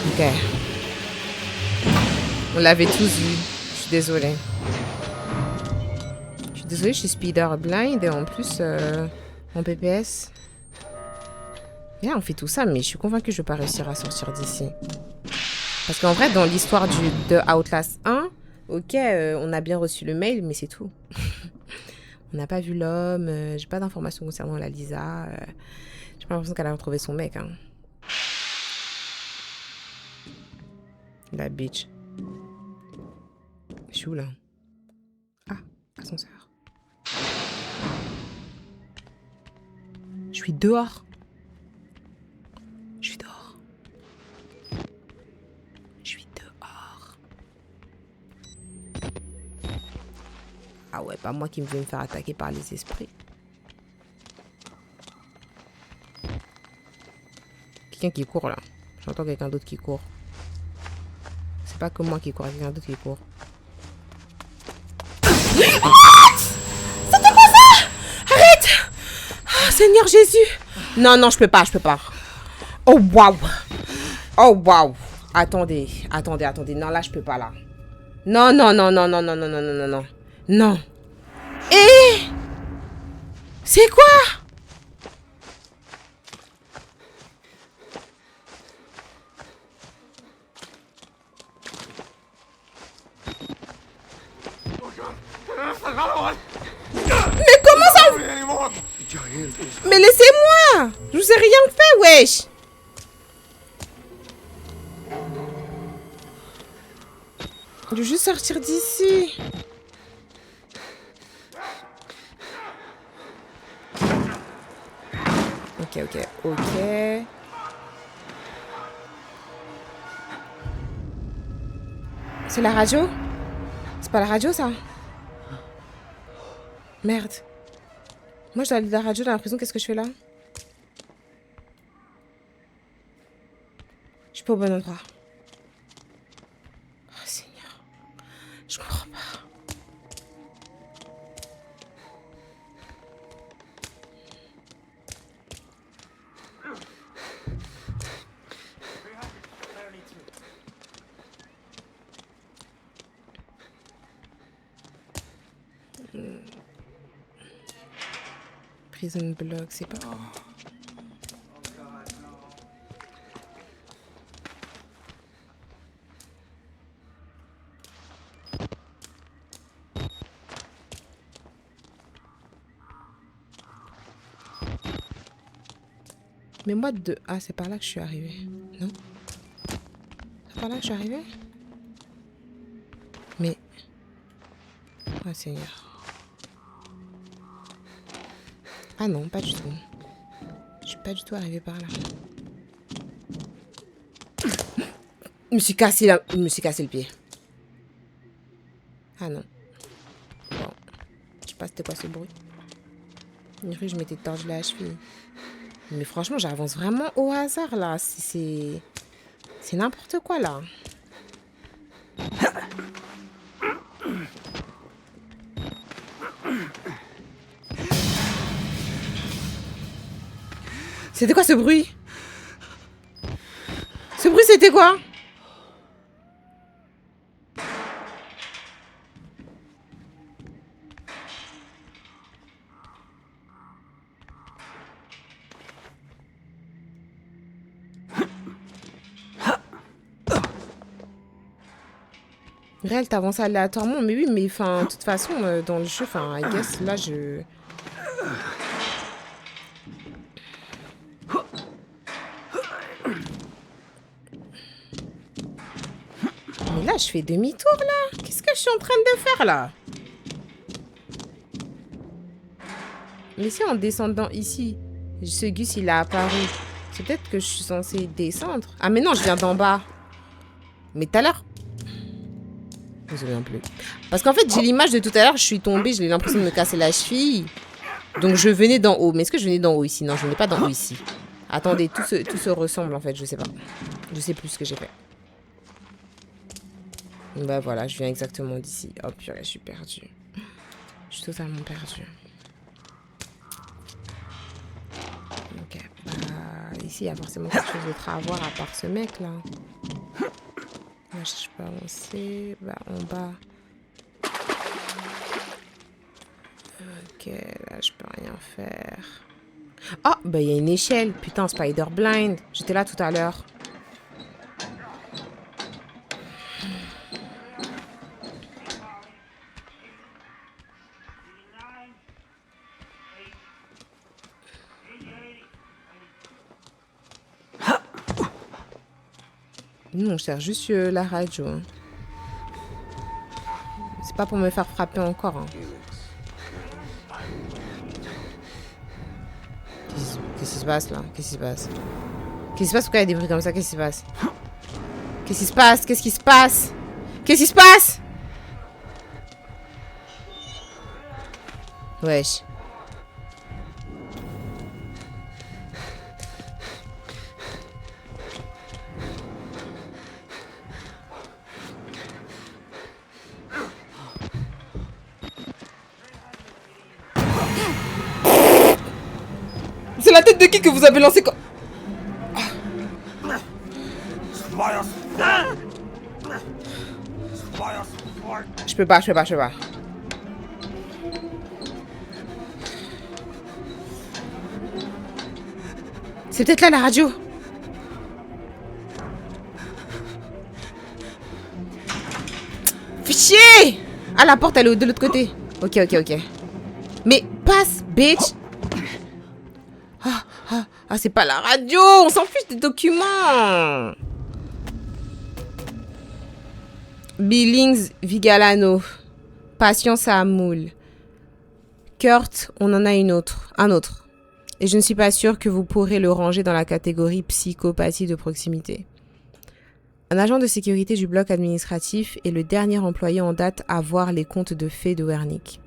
Ok. On l'avait tous vu. Je suis désolée. Je suis speeder blind et en plus, en PPS. Là, on fait tout ça, mais je suis convaincue que je vais pas réussir à sortir d'ici. Parce qu'en vrai, dans l'histoire de Outlast 1, ok, on a bien reçu le mail, mais c'est tout. On n'a pas vu l'homme, j'ai pas d'informations concernant la Lisa. J'ai pas l'impression qu'elle a retrouvé son mec. Hein. La bitch. Je suis où là? Ah, ascenseur. Je suis dehors. Je suis dehors. Je suis dehors. Ah ouais, pas moi qui me vais me faire attaquer par les esprits. Quelqu'un qui court là. J'entends quelqu'un d'autre qui court. C'est pas que moi qui cours, quelqu'un d'autre qui court. C'était quoi ça? Arrête! Oh, Seigneur Jésus! Non, non, je peux pas. Oh waouh! Oh waouh! Attendez. Non, là, je peux pas là. Non. Non. Et c'est quoi? Mais comment ça? Mais laissez-moi! Je vous ai rien fait, wesh! Je veux juste sortir d'ici. Ok. C'est la radio? C'est pas la radio, ça? Merde. Moi, je dois aller à la radio dans la prison. Qu'est-ce que je fais là? Je suis pas au bon endroit. Oh, Seigneur. Je comprends pas. Prison Block, c'est pas... Mais moi de... Ah, c'est par là que je suis arrivée. Non? C'est par là que je suis arrivée? Mais... Oh Seigneur. Ah non, pas du tout. Je suis pas du tout arrivée par là. Je me suis cassé le pied. Ah non. Bon. Je sais pas c'était quoi ce bruit. Une rue, je m'étais tordu la cheville. Mais franchement, j'avance vraiment au hasard là. C'est n'importe quoi là. C'était quoi ce bruit? Ce bruit, c'était quoi? Réel, t'avances aléatoirement, mais oui, mais enfin, de toute façon, dans le jeu, enfin, I guess, là, je... Mais là, je fais demi-tour, là. Qu'est-ce que je suis en train de faire, là? Mais si en descendant ici, ce Gus, il a apparu, c'est peut-être que je suis censée descendre. Ah, mais non, je viens d'en bas. Mais tout à l'heure... Je me souviens plus. Parce qu'en fait, j'ai l'image de tout à l'heure, je suis tombée, j'ai l'impression de me casser la cheville. Donc, je venais d'en haut. Mais est-ce que je venais d'en haut ici? Non, je venais pas d'en haut ici. Attendez, tout se ressemble, en fait, je sais pas. Je sais plus ce que j'ai fait. Bah voilà, je viens exactement d'ici. Oh purée, je suis perdue. Je suis totalement perdue. Ok, bah ici, il y a forcément quelque chose d'autre à voir à part ce mec, là. Là, je peux avancer. Bah, en bas. Ok, là, je peux rien faire. Oh, bah, il y a une échelle. Putain, Spider Blind. J'étais là tout à l'heure. Non, je cherche juste la radio. Hein. C'est pas pour me faire frapper encore. Hein. Qu'est-ce qui se passe là? Qu'est-ce qui se passe? Qu'est-ce qui se passe? Pourquoi il y a des bruits comme ça? Qu'est-ce qui se passe? Qu'est-ce qui se passe? Qu'est-ce qui se passe? Qu'est-ce qui se passe? Wesh. C'est la tête de qui que vous avez lancé quoi? Je peux pas. C'est peut-être là la radio. Fais chier! Ah, la porte elle est de l'autre côté. Ok. Mais passe, bitch! Ah, c'est pas la radio! On s'en fiche des documents! Billings Vigalano. Patience à Moule. Kurt, on en a un autre. Et je ne suis pas sûre que vous pourrez le ranger dans la catégorie psychopathie de proximité. Un agent de sécurité du bloc administratif est le dernier employé en date à voir les comptes de fées de Wernick.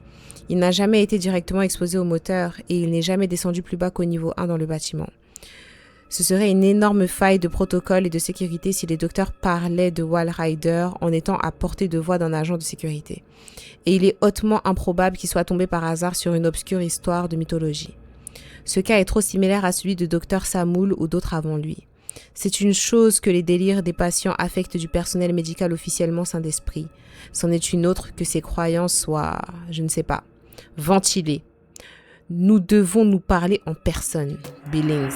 Il n'a jamais été directement exposé au moteur et il n'est jamais descendu plus bas qu'au niveau 1 dans le bâtiment. Ce serait une énorme faille de protocole et de sécurité si les docteurs parlaient de Walrider en étant à portée de voix d'un agent de sécurité. Et il est hautement improbable qu'il soit tombé par hasard sur une obscure histoire de mythologie. Ce cas est trop similaire à celui de Dr Samoul ou d'autres avant lui. C'est une chose que les délires des patients affectent du personnel médical officiellement sain d'esprit. C'en est une autre que ces croyances soient, je ne sais pas, ventilées. Nous devons nous parler en personne, Billings.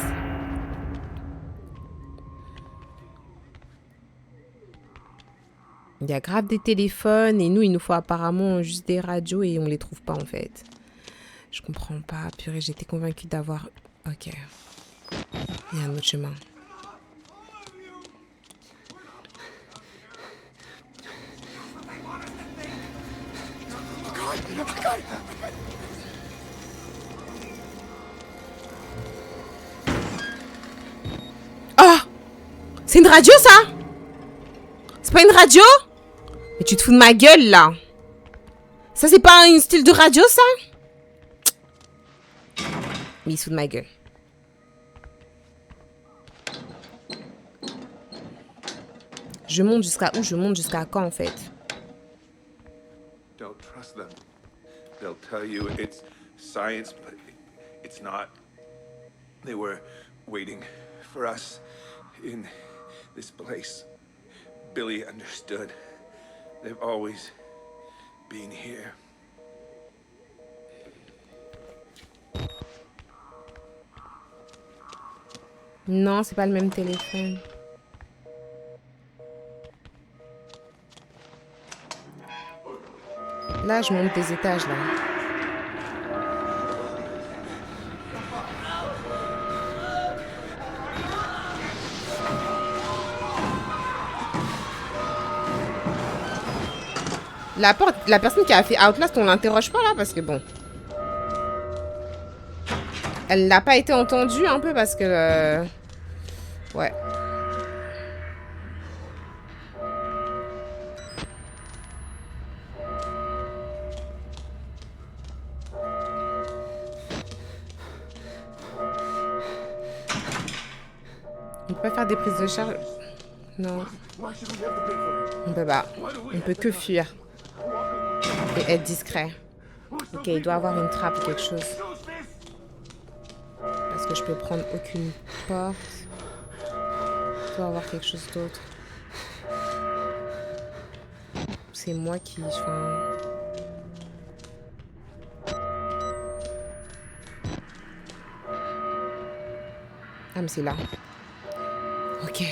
Il y a grave des téléphones et nous, il nous faut apparemment juste des radios et on les trouve pas en fait. Je comprends pas. Purée, j'étais convaincue d'avoir... Ok. Il y a un autre chemin. Oh! C'est une radio, ça? C'est pas une radio? Mais tu te fous de ma gueule, là. Ça, c'est pas un style de radio, ça? Mais il se fout de ma gueule. Je monte jusqu'à où? Je monte jusqu'à quand, en fait? Don't trust them. They'll tell you it's science, but it's not. They were waiting for us in this place. Billy understood. They've always been here. Non, c'est pas le même téléphone. Là, je monte des étages, là. La personne qui a fait Outlast, on l'interroge pas, là, parce que bon... Elle n'a pas été entendue, un peu, parce que... Ouais. On peut pas faire des prises de charge. Non. On peut pas. On peut que fuir. Et être discret. Ok, il doit avoir une trappe ou quelque chose. Parce que je peux prendre aucune porte. Il doit avoir quelque chose d'autre. C'est moi qui... Ah, mais c'est là. Ok.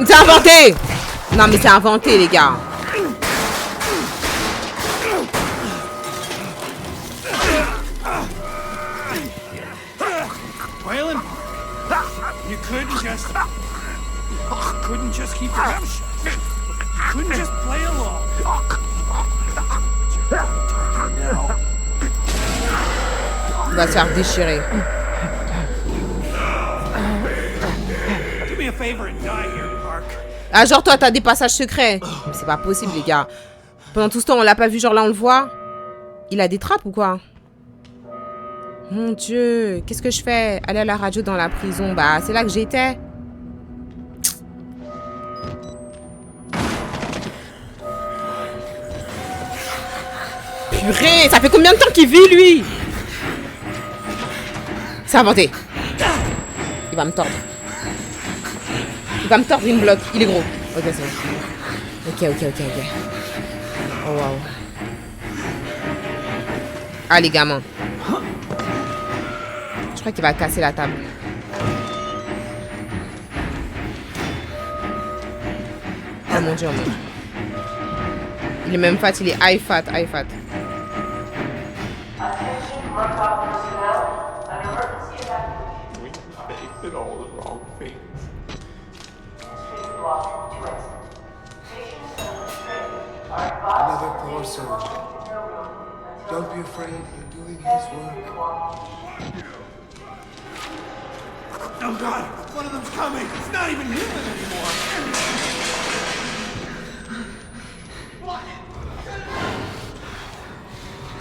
C'est inventé! Non, mais c'est inventé, les gars. Waylon, you couldn't just keep your mouth shut. You couldn't just play along. Il va se faire déchirer. Do me a favor and die here, Park. Ah, genre, toi, t'as des passages secrets. Mais c'est pas possible, les gars. Pendant tout ce temps, on l'a pas vu, genre là, on le voit. Il a des trappes ou quoi? Mon Dieu, qu'est-ce que je fais? Aller à la radio dans la prison. Bah, c'est là que j'étais. Purée, ça fait combien de temps qu'il vit, lui? C'est inventé. Il va me tordre. Il va me tordre, il me bloque. Il est gros. Ok, c'est bon. Ok. Oh, wow. Ah, les gamins. Je crois qu'il va casser la table. Oh mon Dieu, oh mon Dieu. Il est même fat, il est high fat. We did all the wrong things. Another poor soul. Don't be afraid, you're doing his work. Oh God, one of them's coming. It's not even human anymore.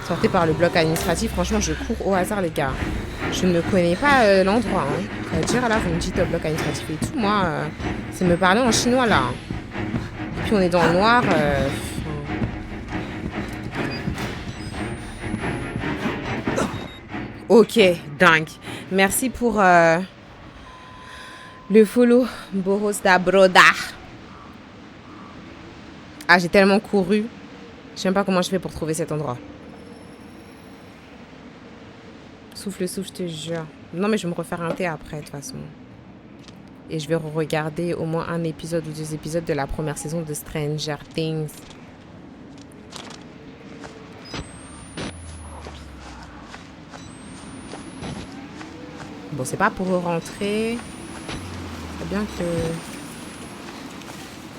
Sortez par le bloc administratif. Franchement, je cours au hasard, les gars. Je ne connais pas l'endroit. Hein. Dire là, vous me dites bloc administratif et tout. Moi, c'est me parler en chinois là. Et puis on est dans le noir. Ok, dingue. Merci pour le follow, Boros da Broda. Ah, j'ai tellement couru. Je sais même pas comment je fais pour trouver cet endroit. Souffle, souffle, je te jure. Non, mais je vais me refaire un thé après, de toute façon. Et je vais regarder au moins un épisode ou 2 épisodes de la première saison de Stranger Things. Bon, c'est pas pour rentrer. C'est bien que...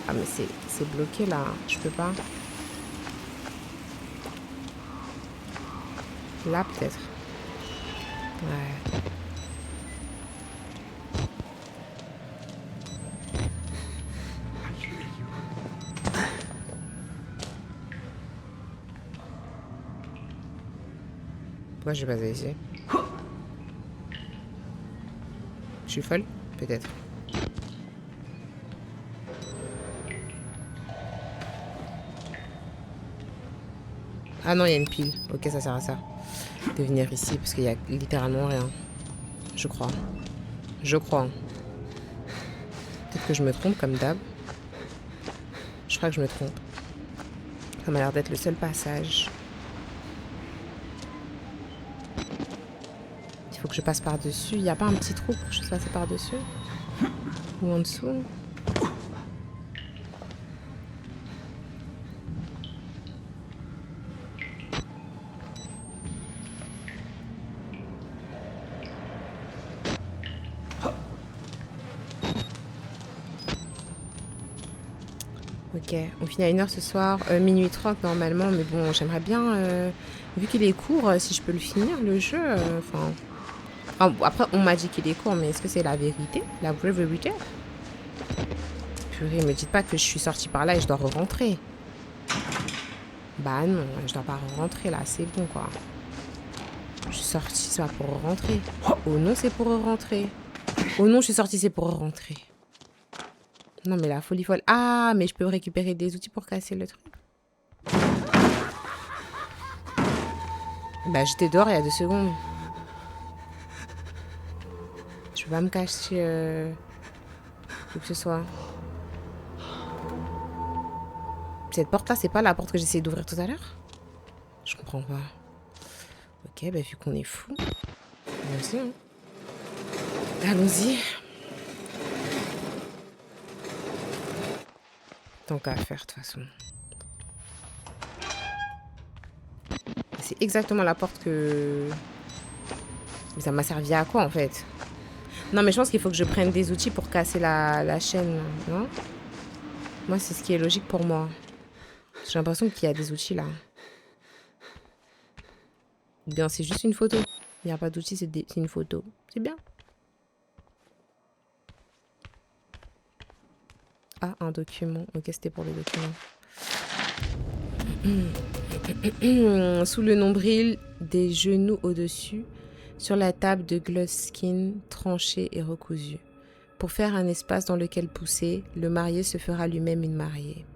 Ah, mais c'est bloqué, là. Je peux pas. Là, peut-être. Ouais. Pourquoi je vais passer ici? Je suis folle? Peut-être. Ah non, il y a une pile. Ok, ça sert à ça. De venir ici parce qu'il y a littéralement rien. Je crois. Je crois. Peut-être que je me trompe comme d'hab. Je crois que je me trompe. Ça m'a l'air d'être le seul passage. Il faut que je passe par-dessus. Il n'y a pas un petit trou pour que je passe par-dessus? Ou en dessous? Ok, on finit à 1h ce soir, minuit 30 normalement, mais bon, j'aimerais bien, vu qu'il est court, si je peux le finir, le jeu, après, on m'a dit qu'il est court, mais est-ce que c'est la vérité? La vraie vérité? Purée, me dites pas que je suis sortie par là et je dois re-rentrer. Bah non, je dois pas re-rentrer là, c'est bon quoi. Je suis sortie, c'est pas pour re-rentrer. Oh non, c'est pour re-rentrer. Oh non, je suis sortie, c'est pour re-rentrer. Non, mais la folie folle. Ah, mais je peux récupérer des outils pour casser le truc. Bah, j'étais dehors il y a 2 secondes. Je peux pas me cacher où que ce soit. Cette porte-là, c'est pas la porte que j'essayais d'ouvrir tout à l'heure? Je comprends pas. Ok, bah vu qu'on est fou. Allons-y. Hein. Allons-y. Tant qu'à faire, de toute façon. C'est exactement la porte que... Mais ça m'a servi à quoi, en fait? Non, mais je pense qu'il faut que je prenne des outils pour casser la chaîne, non? Moi, c'est ce qui est logique pour moi. J'ai l'impression qu'il y a des outils, là. Bien, c'est juste une photo. Il n'y a pas d'outils, c'est une photo. C'est bien. Ah, un document. Ok, c'était pour le document. Sous le nombril, des genoux au-dessus, sur la table de Gluskin, tranchée et recousue. Pour faire un espace dans lequel pousser, le marié se fera lui-même une mariée.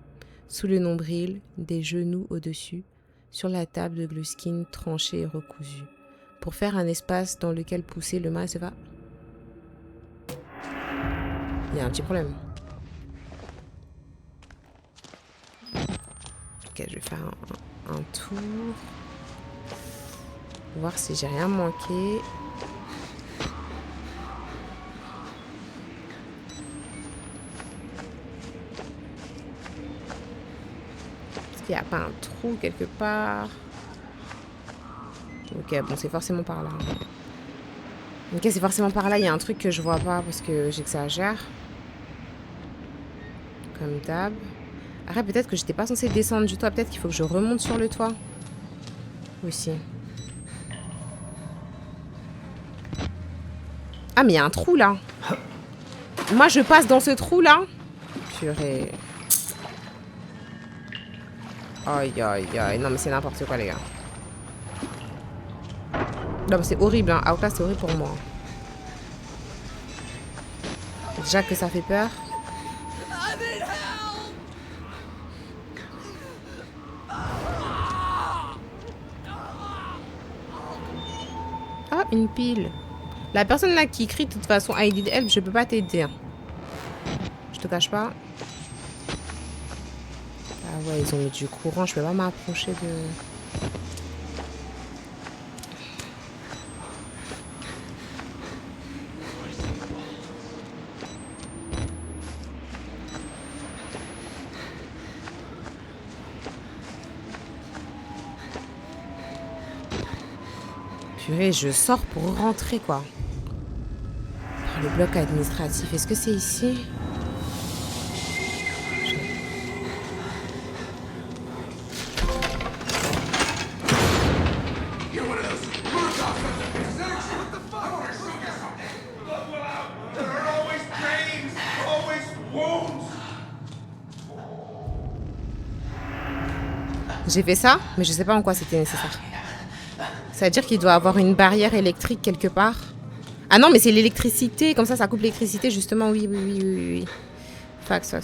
Sous le nombril, des genoux au-dessus, sur la table de Gluskin, tranchée et recousue. Pour faire un espace dans lequel pousser, le marié se fera... Il y a un petit problème. Ok, je vais faire un tour. Voir si j'ai rien manqué. Est-ce qu'il n'y a pas un trou quelque part? Ok, bon, c'est forcément par là. Ok, c'est forcément par là. Il y a un truc que je vois pas parce que j'exagère. Comme d'hab. Après, peut-être que j'étais pas censée descendre du toit. Peut-être qu'il faut que je remonte sur le toit. Aussi. Ah, mais il y a un trou, là. Moi, je passe dans ce trou-là. Purée. Aïe, aïe, aïe. Non, mais c'est n'importe quoi, les gars. Non, mais c'est horrible, hein. Outlast, c'est horrible pour moi. Déjà que ça fait peur. Ah, une pile. La personne là qui crie de toute façon I need help, je peux pas t'aider. Je te cache pas. Ah ouais, ils ont mis du courant, je peux pas m'approcher de... Purée, je sors pour rentrer, quoi. Le bloc administratif, est-ce que c'est ici? J'ai fait ça, mais je sais pas en quoi c'était nécessaire. Ça veut dire qu'il doit avoir une barrière électrique quelque part. Ah non, mais c'est l'électricité. Comme ça coupe l'électricité, justement. Oui. Fax.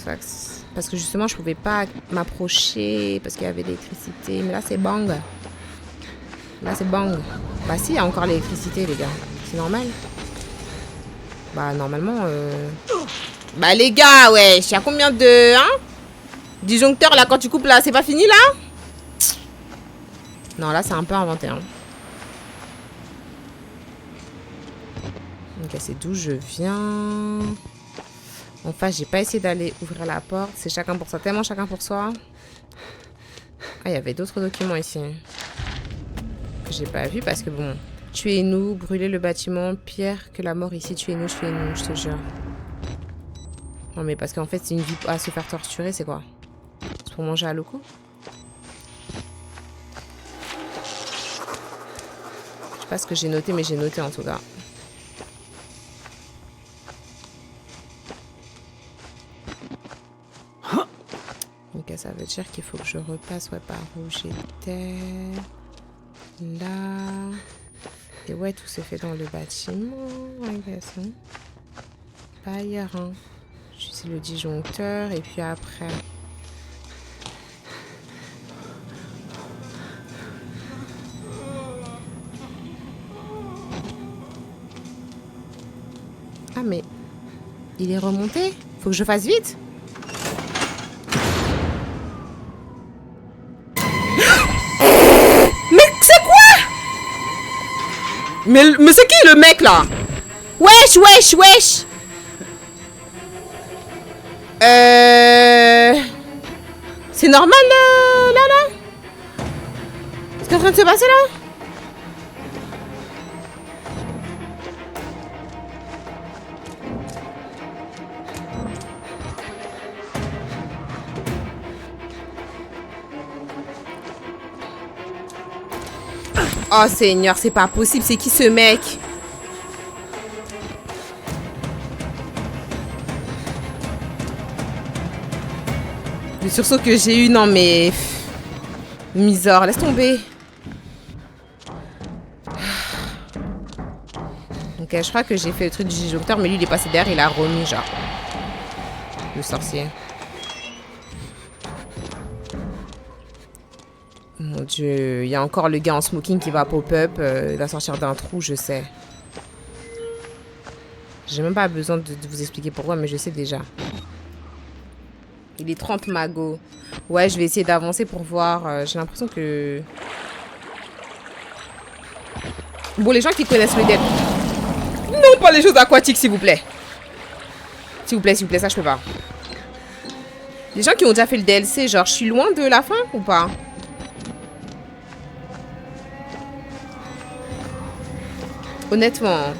Parce que justement, je pouvais pas m'approcher parce qu'il y avait l'électricité. Mais là, c'est bang. Bah si, il y a encore l'électricité, les gars. C'est normal. Bah, normalement... Bah, les gars, ouais. Il y a combien de... Hein? Disjoncteurs, là, quand tu coupes, là, c'est pas fini, là? Non, là, c'est un peu inventé, hein. Ok, c'est d'où je viens. Enfin, j'ai pas essayé d'aller ouvrir la porte. C'est chacun pour soi. Tellement chacun pour soi. Ah, il y avait d'autres documents ici. Que j'ai pas vu parce que bon... Tuez-nous, brûlez le bâtiment. Pire que la mort ici. Tuez-nous, je te jure. Non, mais parce qu'en fait, c'est une vie à se faire torturer, c'est quoi? C'est pour manger à loco? Je sais pas ce que j'ai noté, mais j'ai noté en tout cas. Ok, ça veut dire qu'il faut que je repasse par où j'étais. Là. Et ouais, tout se fait dans le bâtiment. Pas ailleurs, hein. C'est le disjoncteur et puis après. Ah mais il est remonté. Faut que je fasse vite. Mais c'est quoi? Mais c'est qui le mec là? Wesh. C'est normal là? Ce qui est en train de se passer là? Oh Seigneur, c'est pas possible, c'est qui ce mec? Le sursaut que j'ai eu, non mais... Misère, laisse tomber. Ok, je crois que j'ai fait le truc du disjoncteur, mais lui il est passé derrière, il a remis genre. Le sorcier. Mon Dieu, il y a encore le gars en smoking qui va pop-up, il va sortir d'un trou, je sais. J'ai même pas besoin de vous expliquer pourquoi, mais je sais déjà. Il est 30 magots. Ouais, je vais essayer d'avancer pour voir. J'ai l'impression que... Bon, les gens qui connaissent le dead. Non, pas les choses aquatiques, s'il vous plaît. S'il vous plaît, ça je peux pas. Les gens qui ont déjà fait le DLC, genre, je suis loin de la fin ou pas? Honnêtement.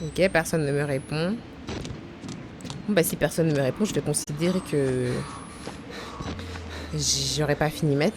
Ok, personne ne me répond. Bon, bah si personne ne me répond, je vais considérer que j'aurais pas fini maintenant.